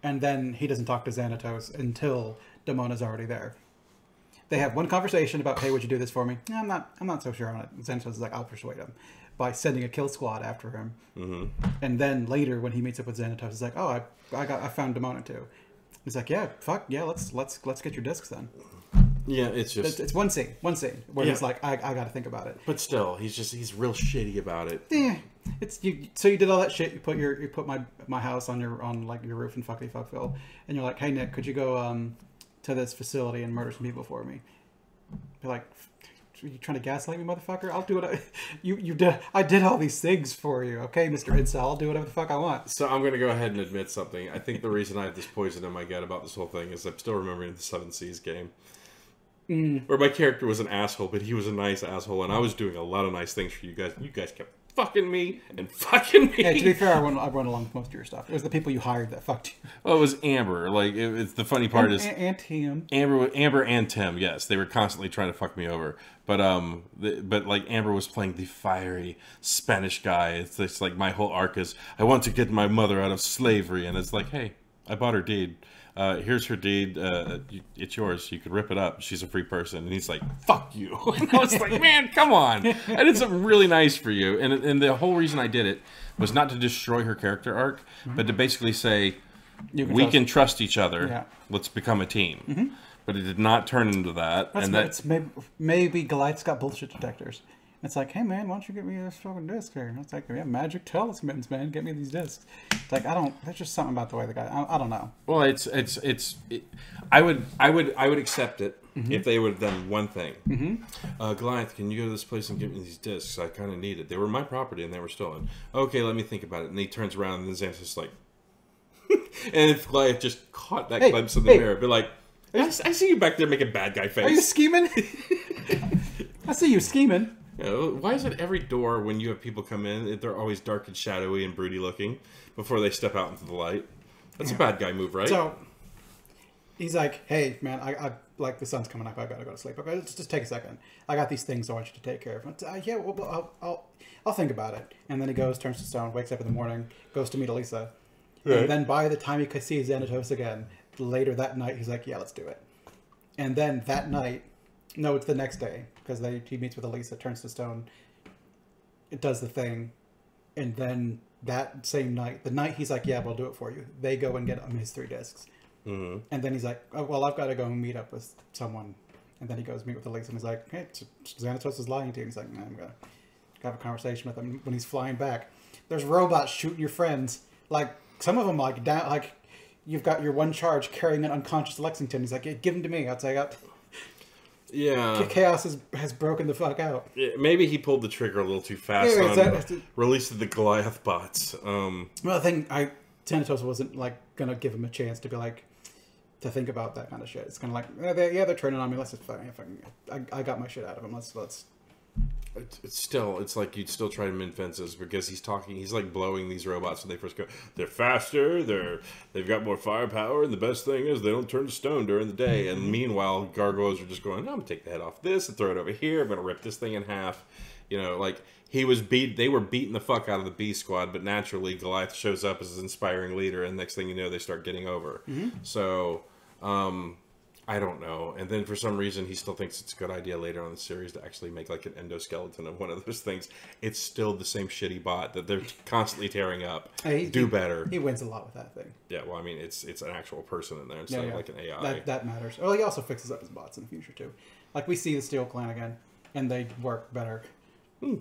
And then he doesn't talk to Xanatos until Damona's already there. They have one conversation about, hey, would you do this for me? I'm not so sure on it. Xanatos is like, I'll persuade him by sending a kill squad after him. Mm-hmm. And then later, when he meets up with Xanatos, he's like, oh, I found Damona too. He's like, yeah, fuck yeah, let's get your discs then. Yeah, it's one scene where he's like, I got to think about it. But still, he's real shitty about it. Yeah. So you did all that shit. You put my house on your roof in Fuckville, and you're like, hey Nick, could you go to this facility and murder some people for me? You're like, are you trying to gaslight me, motherfucker? I'll do it. I did all these things for you, okay, Mr. Incel. I'll do whatever the fuck I want. So I'm gonna go ahead and admit something. I think the reason I have this poison in my gut about this whole thing is I'm still remembering the Seven Seas game. Where my character was an asshole, but he was a nice asshole, and I was doing a lot of nice things for you guys. You guys kept fucking me and fucking me. Yeah, to be fair, I run along with most of your stuff. It was the people you hired that fucked you. Well, it was Amber. Like, it's the funny part and Tim. Amber and Tim. Yes, they were constantly trying to fuck me over. But like Amber was playing the fiery Spanish guy. It's like my whole arc is I want to get my mother out of slavery, and it's like, hey, I bought her deed. Here's her deed. It's yours. You could rip it up. She's a free person. And he's like, fuck you. And I was like, man, come on. I did something really nice for you. And the whole reason I did it was not to destroy her character arc, but to basically say, we can trust each other. Yeah. Let's become a team. But it did not turn into that. It's maybe Goliath's got bullshit detectors. It's like, hey man, why don't you get me this fucking disc here? It's like, we have magic talismans, man. Get me these discs. It's like, there's just something about the way the guy. I don't know. Well, I would accept it if they would have done one thing. Goliath, can you go to this place and get me these discs? I kind of need it. They were my property and they were stolen. Okay, let me think about it. And he turns around and then Xanatos is like, and if Goliath just caught that glimpse in the mirror, be like, I see you back there making bad guy face. Are you scheming? I see you scheming. You know, why is it every door when you have people come in, they're always dark and shadowy and broody looking before they step out into the light? That's a bad guy move, right? So he's like, hey man, I like the sun's coming up. I gotta go to sleep. Okay, just take a second. I got these things I want you to take care of. Yeah, well, I'll think about it. And then he goes, turns to stone, wakes up in the morning, goes to meet Elisa. Right. And then by the time he sees Xanatos again, later that night, he's like, yeah, let's do it. And then that night, no, it's the next day, because he meets with Elisa, turns to stone, it does the thing, and then that same night, the night he's like, yeah, we'll do it for you, they go and get him his 3 discs. And then he's like, oh, well, I've got to go and meet up with someone. And then he goes meet with Elisa, and he's like, hey, Xanatos is lying to you. And he's like, I'm going to have a conversation with him. When he's flying back, there's robots shooting your friends. Like, some of them, like, down, like, you've got your one charge carrying an unconscious Lexington. He's like, give him to me. I'll take out. Yeah. Chaos has broken the fuck out. Yeah, maybe he pulled the trigger a little too fast on releasing the Goliath bots. Well, I think Xanatos wasn't, like, going to give him a chance to be like, to think about that kind of shit. It's kind of like, they're turning on me. Let's just I got my shit out of him. Let's. It's like you'd still try to mend fences because he's like blowing these robots when they first go. They're faster, they've got more firepower, and the best thing is they don't turn to stone during the day. And meanwhile, Gargoyles are just going, I'm gonna take the head off this and throw it over here. I'm gonna rip this thing in half. You know, like they were beating the fuck out of the B squad, but naturally Goliath shows up as an inspiring leader, and next thing you know, they start getting over. So. I don't know. And then for some reason, he still thinks it's a good idea later on in the series to actually make like an endoskeleton of one of those things. It's still the same shitty bot that they're constantly tearing up. Do better. He wins a lot with that thing. Yeah, well, I mean, it's an actual person in there instead of like an AI. That matters. Well, he also fixes up his bots in the future too. Like we see the Steel Clan again, and they work better. Oh,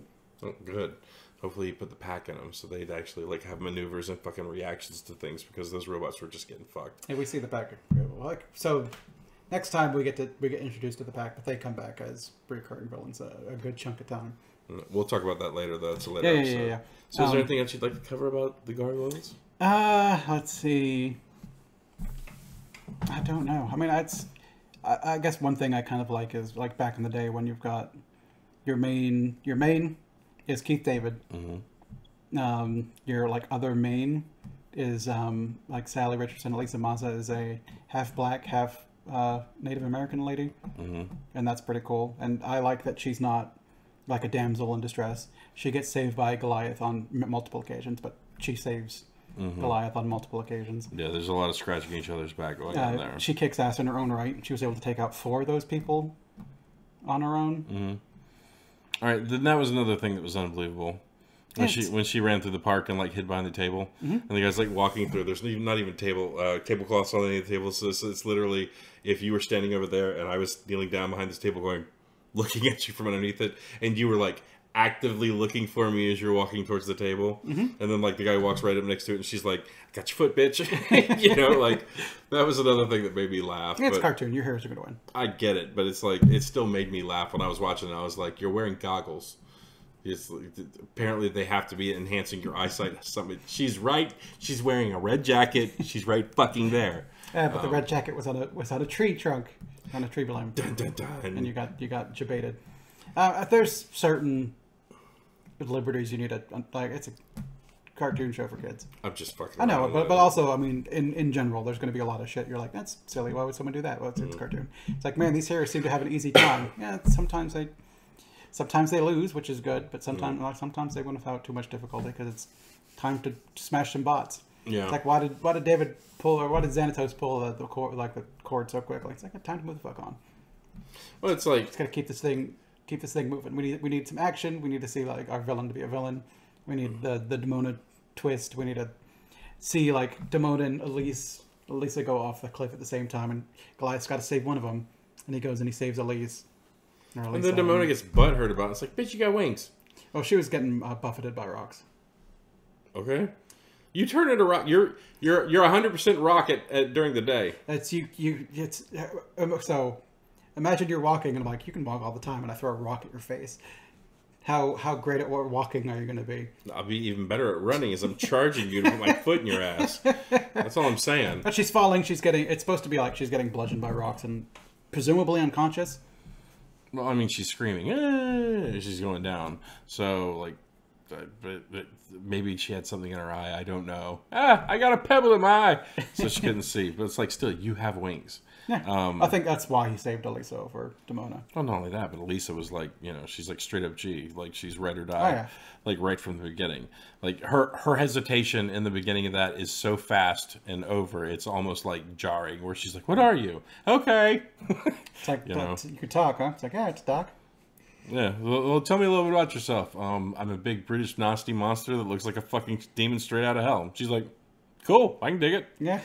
good. Hopefully he put the pack in them so they'd actually like have maneuvers and fucking reactions to things because those robots were just getting fucked. Hey, we see the pack. Like so. Next time we get introduced to the pack, but they come back as recurring villains a good chunk of time. We'll talk about that later, though. It's a later episode. Yeah. So, is there anything else you'd like to cover about the Gargoyles? Let's see. I don't know. I mean, I guess one thing I kind of like is like back in the day when you've got your main is Keith David. Your like other main is like Sally Richardson. Elisa Maza is a half black, half Native American lady, and that's pretty cool. And I like that she's not like a damsel in distress. She gets saved by Goliath on multiple occasions, but she saves Goliath on multiple occasions. Yeah, there's a lot of scratching each other's back going on there. She kicks ass in her own right. She was able to take out 4 of those people on her own. All right, then that was another thing that was unbelievable. When she ran through the park and like hid behind the table, and the guy's like walking through. There's not even tablecloths on any of the tables. So it's literally if you were standing over there and I was kneeling down behind this table, looking at you from underneath it, and you were like actively looking for me as you're walking towards the table, and then like the guy walks right up next to it, and she's like, "Got your foot, bitch." You know, like that was another thing that made me laugh. It's a cartoon. Your heroes are gonna win. I get it, but it's like it still made me laugh when I was watching it. I was like, "You're wearing goggles." Apparently they have to be enhancing your eyesight. She's right. She's wearing a red jacket. She's right fucking there. Yeah, but the red jacket was on a tree trunk, on a tree limb. Dun, dun, dun. And you got jebaited. There's certain liberties you need to like. It's a cartoon show for kids. I'm just fucking. I know, but also, I mean, in general, there's going to be a lot of shit. You're like, that's silly. Why would someone do that? Well, it's a cartoon. It's like, man, these heroes seem to have an easy time. Yeah, Sometimes they lose, which is good, but sometimes they win without too much difficulty because it's time to smash some bots. Yeah. It's like why did Xanatos pull the cord so quickly? It's like time to move the fuck on. Well, it's like it's gotta keep this thing moving. We need some action. We need to see like our villain to be a villain. We need the Demona twist. We need to see like Demona and Elise Elisa go off the cliff at the same time, and Goliath's got to save one of them, and he goes and he saves Elise. And then Demona gets butthurt about it. It's like, bitch, you got wings. Oh, she was getting buffeted by rocks. Okay. You turn into rock. You're 100% rock during the day. It's you. It's so. Imagine you're walking, and I'm like, you can walk all the time, and I throw a rock at your face. How great at walking are you going to be? I'll be even better at running as I'm charging you to put my foot in your ass. That's all I'm saying. But she's falling. It's supposed to be like she's getting bludgeoned by rocks and presumably unconscious. Well, I mean, she's screaming. Eh, she's going down. So, like, but maybe she had something in her eye. I don't know. I got a pebble in my eye. So she couldn't see. But it's like, still, you have wings. Yeah. I think that's why he saved Elisa over Demona. Well, not only that, but Elisa was like, she's like straight up G. Like, she's ride or die. Oh, yeah. Like, right from the beginning. Like, her hesitation in the beginning of that is so fast and over, it's almost like jarring, where she's like, what are you? Okay. It's like, you could talk, huh? It's like, yeah, it's Doc. Yeah, well, tell me a little bit about yourself. I'm a big British nasty monster that looks like a fucking demon straight out of hell. She's like, cool, I can dig it. Yeah.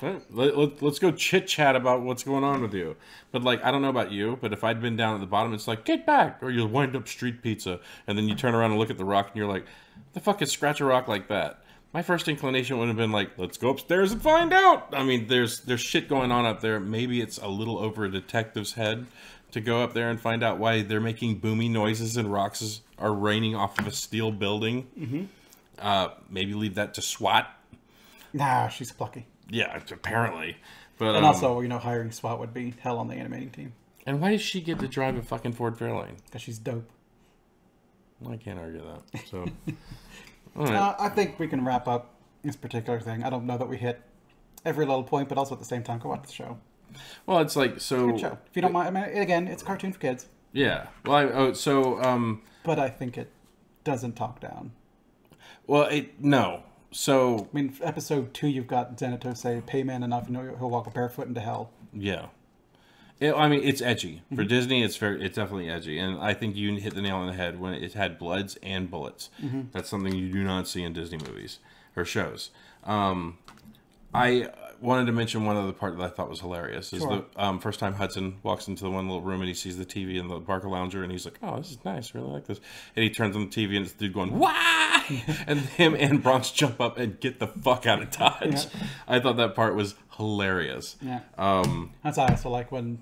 All right, let's go chit-chat about what's going on with you. But, like, I don't know about you, but if I'd been down at the bottom, it's like, get back, or you'll wind up street pizza. And then you turn around and look at the rock, and you're like, the fuck is scratch a rock like that? My first inclination would have been like, let's go upstairs and find out. I mean, there's shit going on up there. Maybe it's a little over a detective's head to go up there and find out why they're making boomy noises and rocks are raining off of a steel building. Mm-hmm. Maybe leave that to SWAT. Nah, she's plucky. Yeah, apparently. But and also, hiring SWAT would be hell on the animating team. And why does she get to drive a fucking Ford Fairlane? Because she's dope. Well, I can't argue that. So, all right. I think we can wrap up this particular thing. I don't know that we hit every little point, but also at the same time, go watch the show. Well, it's like, so... Good show. If you don't mind, I mean, again, it's a cartoon for kids. Yeah. Well, but I think it doesn't talk down. Well, no. So... I mean, episode 2, you've got Xanatos say, pay man enough and he'll walk barefoot into hell. Yeah. It's edgy. For Disney, it's definitely edgy. And I think you hit the nail on the head when it had bloods and bullets. Mm-hmm. That's something you do not see in Disney movies or shows. I wanted to mention one other part that I thought was hilarious. Is the first time Hudson walks into the one little room and he sees the TV in the Barker Lounger and he's like, oh, this is nice. I really like this. And he turns on the TV and it's the dude going, wah! And him and Bronx jump up and get the fuck out of Dodge. Yeah. I thought that part was hilarious. Yeah. That's also like when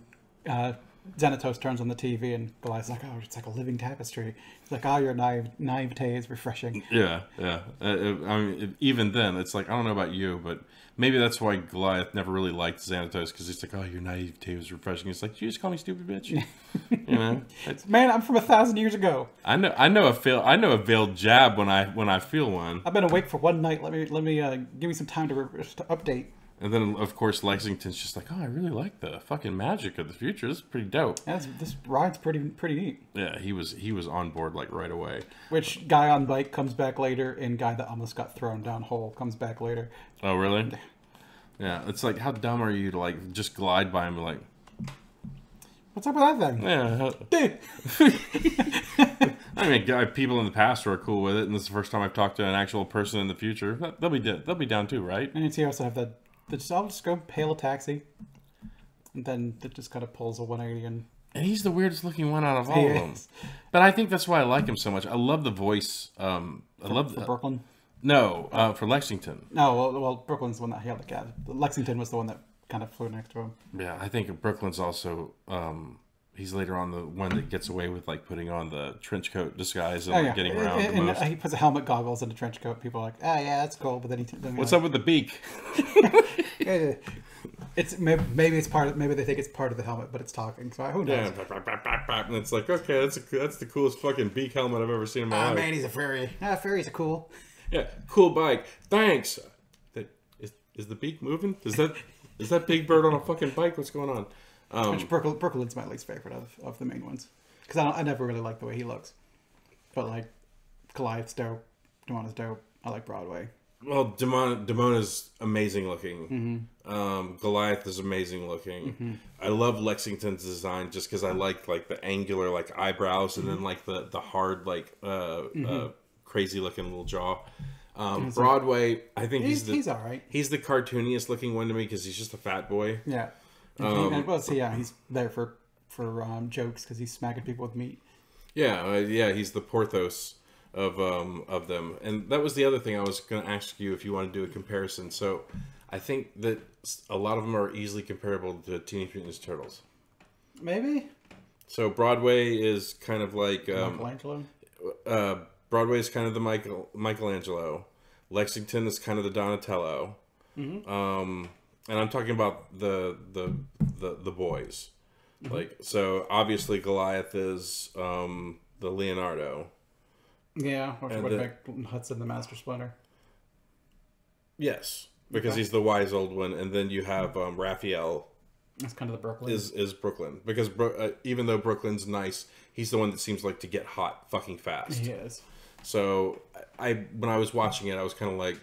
Xanatos turns on the TV and Goliath's like, oh, it's like a living tapestry. It's like, oh, your naivete is refreshing. Yeah, yeah. I mean, even then, it's like, I don't know about you, but maybe that's why Goliath never really liked Xanatos, because he's like, oh, your naivete is refreshing. He's like, you just call me stupid bitch. Man, I'm from 1,000 years ago. I know a veiled jab when I feel one. I've been awake for one night. Let me give me some time to update. And then, of course, Lexington's just like, oh, I really like the fucking magic of the future. This is pretty dope. Yeah, this ride's pretty neat. Yeah, he was on board like right away. Which guy on bike comes back later, and guy that almost got thrown down hole comes back later. Oh, really? Yeah, it's like, how dumb are you to like just glide by him and like, what's up with that thing? Yeah. I mean, people in the past are cool with it, and this is the first time I've talked to an actual person in the future. They'll be down too, right? And you also have I'll just go hail a taxi, and then it just kind of pulls a 180 and he's the weirdest looking one out of all of them. But I think that's why I like him so much. I love the voice. For Brooklyn. No, for Lexington. No, well, Brooklyn's the one that hailed the cab. Lexington was the one that kind of flew next to him. Yeah, I think Brooklyn's also. He's later on the one that gets away with like putting on the trench coat disguise and getting around the most. He puts a helmet, goggles, and a trench coat. People are like, oh yeah, that's cool. But then what's up with the beak? It's maybe it's part of, maybe they think it's part of the helmet, but it's talking. So who knows? Yeah, and it's like, okay, that's the coolest fucking beak helmet I've ever seen in my life. Oh man, he's a fairy. Fairies are cool. Yeah, cool bike. Thanks. Is the beak moving? Is that big bird on a fucking bike? What's going on? Which Brooklyn's my least favorite of the main ones, because I never really like the way he looks. But like, Goliath's dope, Demona's dope. I like Broadway. Well, Demona's amazing looking. Mm-hmm. Goliath is amazing looking. Mm-hmm. I love Lexington's design just because I like the angular like eyebrows and then like the hard like crazy looking little jaw. Broadway, I think he's all right. He's the cartooniest looking one to me because he's just a fat boy. Yeah. He's there for jokes because he's smacking people with meat. Yeah, he's the Porthos of them. And that was the other thing I was going to ask you if you want to do a comparison. So I think that a lot of them are easily comparable to Teenage Mutant Ninja Turtles. Maybe. So Broadway is kind of like Michelangelo. Broadway is kind of the Michelangelo. Lexington is kind of the Donatello. Mm-hmm. And I'm talking about the boys. Mm-hmm. Like, so obviously Goliath is the Leonardo. Yeah, or what about Hudson the Master Splinter? Yes, because he's the wise old one, and then you have Raphael. That's kind of the Brooklyn. Is Brooklyn, because even though Brooklyn's nice, he's the one that seems like to get hot fucking fast. He is. So when I was watching it, I was kind of like,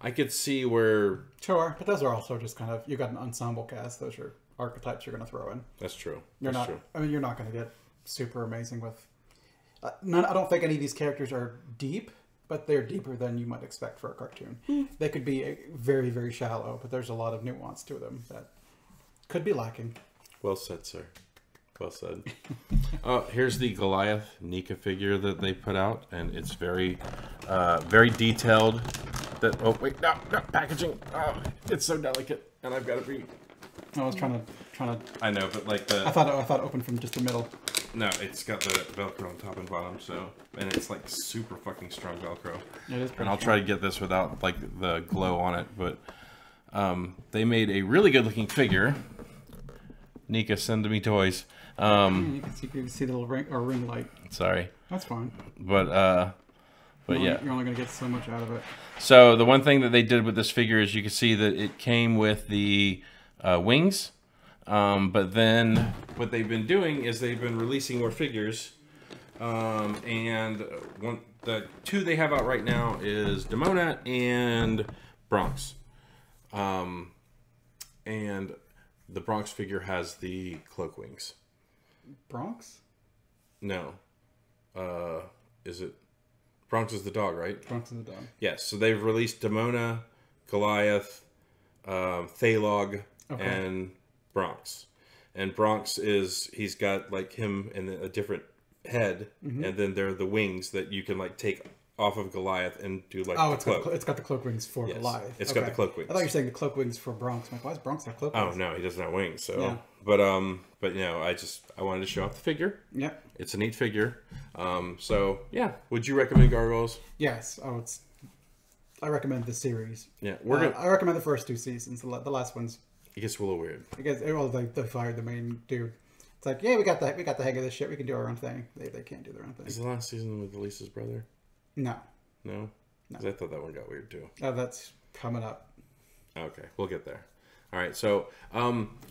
I could see where. Sure, but those are also just kind of, you got an ensemble cast. Those are archetypes you're going to throw in. That's true. You're not going to get super amazing with. I don't think any of these characters are deep, but they're deeper than you might expect for a cartoon. They could be very, very shallow, but there's a lot of nuance to them that could be lacking. Well said, sir. Well said. Here's the Goliath Nika figure that they put out, and it's very, very detailed. No, packaging. Oh, it's so delicate, and I've got to be. I was trying to. I know, but like I thought it opened from just the middle. No, it's got the Velcro on top and bottom, so, and it's like super fucking strong Velcro. It is. And I'll try to get this without like the glow on it, but they made a really good looking figure. Nika, send me toys. You can see the little ring light. Sorry. That's fine. But yeah. You're only going to get so much out of it. So the one thing that they did with this figure is you can see that it came with the wings. But then what they've been doing is they've been releasing more figures. And the two they have out right now is Demona and Bronx. And the Bronx figure has the cloak wings. Bronx? No. Is it? Bronx is the dog, right? Bronx is the dog. Yes. So they've released Demona, Goliath, Thalog, and Bronx. And Bronx he's got like him in a different head, and then there are the wings that you can like take off of Goliath and do like the cloak. It's got the cloak wings for Goliath. It's got the cloak wings. I thought you were saying the cloak wings for Bronx. I'm like, why does Bronx have cloak wings? Oh no, he doesn't have wings. So, yeah. But you know, I wanted to show off the figure. Yeah, it's a neat figure. So yeah, would you recommend Gargoyles? Yes, I recommend the series. Yeah, I recommend the first 2 seasons. The last ones. It gets a little weird. They fired the main dude. It's like, yeah, we got the hang of this shit. We can do our own thing. They can't do their own thing. Is the last season with Lisa's brother? No. No? Because I thought that one got weird too. Oh, that's coming up. Okay, we'll get there. All right, so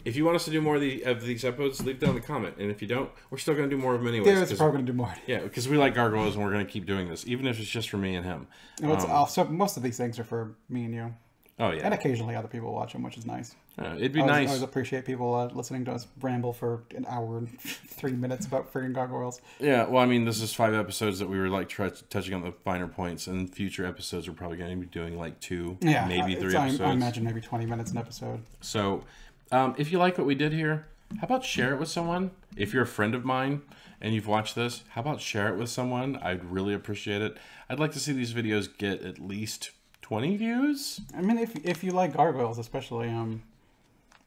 if you want us to do more of these episodes, leave down in the comment. And if you don't, we're still going to do more of them anyways. Yeah, it's probably going to do more. Yeah, because we like Gargoyles and we're going to keep doing this, even if it's just for me and him. Also, most of these things are for me and you. Oh, yeah. And occasionally other people watch them, which is nice. It'd be nice. I always appreciate people listening to us ramble for an hour and 3 minutes about freaking Gargoyles. Yeah, well, I mean, this is 5 episodes that we were like touching on the finer points, and future episodes we're probably going to be doing like 2, maybe 3 episodes. I imagine maybe 20 minutes an episode. So, if you like what we did here, how about share it with someone? If you're a friend of mine and you've watched this, how about share it with someone? I'd really appreciate it. I'd like to see these videos get at least 20 views. I mean, if you like Gargoyles, especially,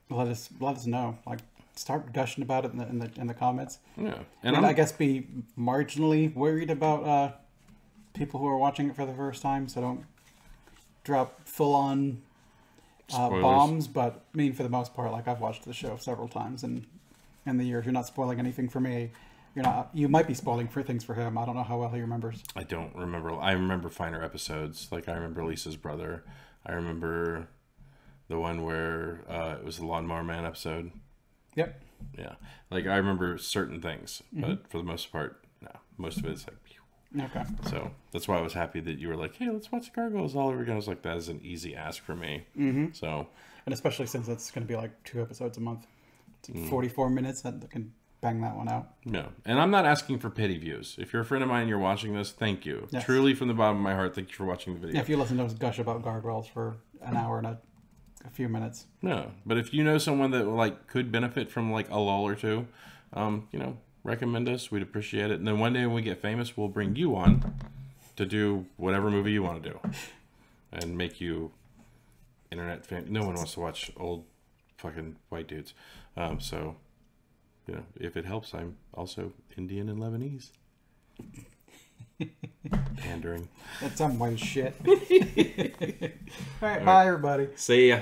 let us know. Like, start gushing about it in the comments. Yeah, and I guess be marginally worried about people who are watching it for the first time. So don't drop full on bombs. But I mean, for the most part, like I've watched the show several times, and in the years, you're not spoiling anything for me. You might be spoiling for things for him. I don't know how well he remembers. I don't remember. I remember finer episodes. Like I remember Lisa's brother. I remember the one where it was the Lawnmower Man episode. Yep. Yeah. Like I remember certain things, but for the most part, no. Most of it's like. Okay. So that's why I was happy that you were like, "Hey, let's watch Gargoyles all over again." I was like, "That is an easy ask for me." So. And especially since it's going to be like 2 episodes a month, it's 44 minutes. That can bang that one out. No. And I'm not asking for pity views. If you're a friend of mine and you're watching this, thank you. Yes. Truly from the bottom of my heart, thank you for watching the video. Yeah, if you listen to us gush about Gargoyles for an hour and a few minutes. No. But if you know someone that like could benefit from like a lull or two, recommend us. We'd appreciate it. And then one day when we get famous, we'll bring you on to do whatever movie you want to do. And make you internet fan. No one wants to watch old fucking white dudes. So, if it helps, I'm also Indian and Lebanese. Pandering. That's some white shit. All right, bye everybody. See ya.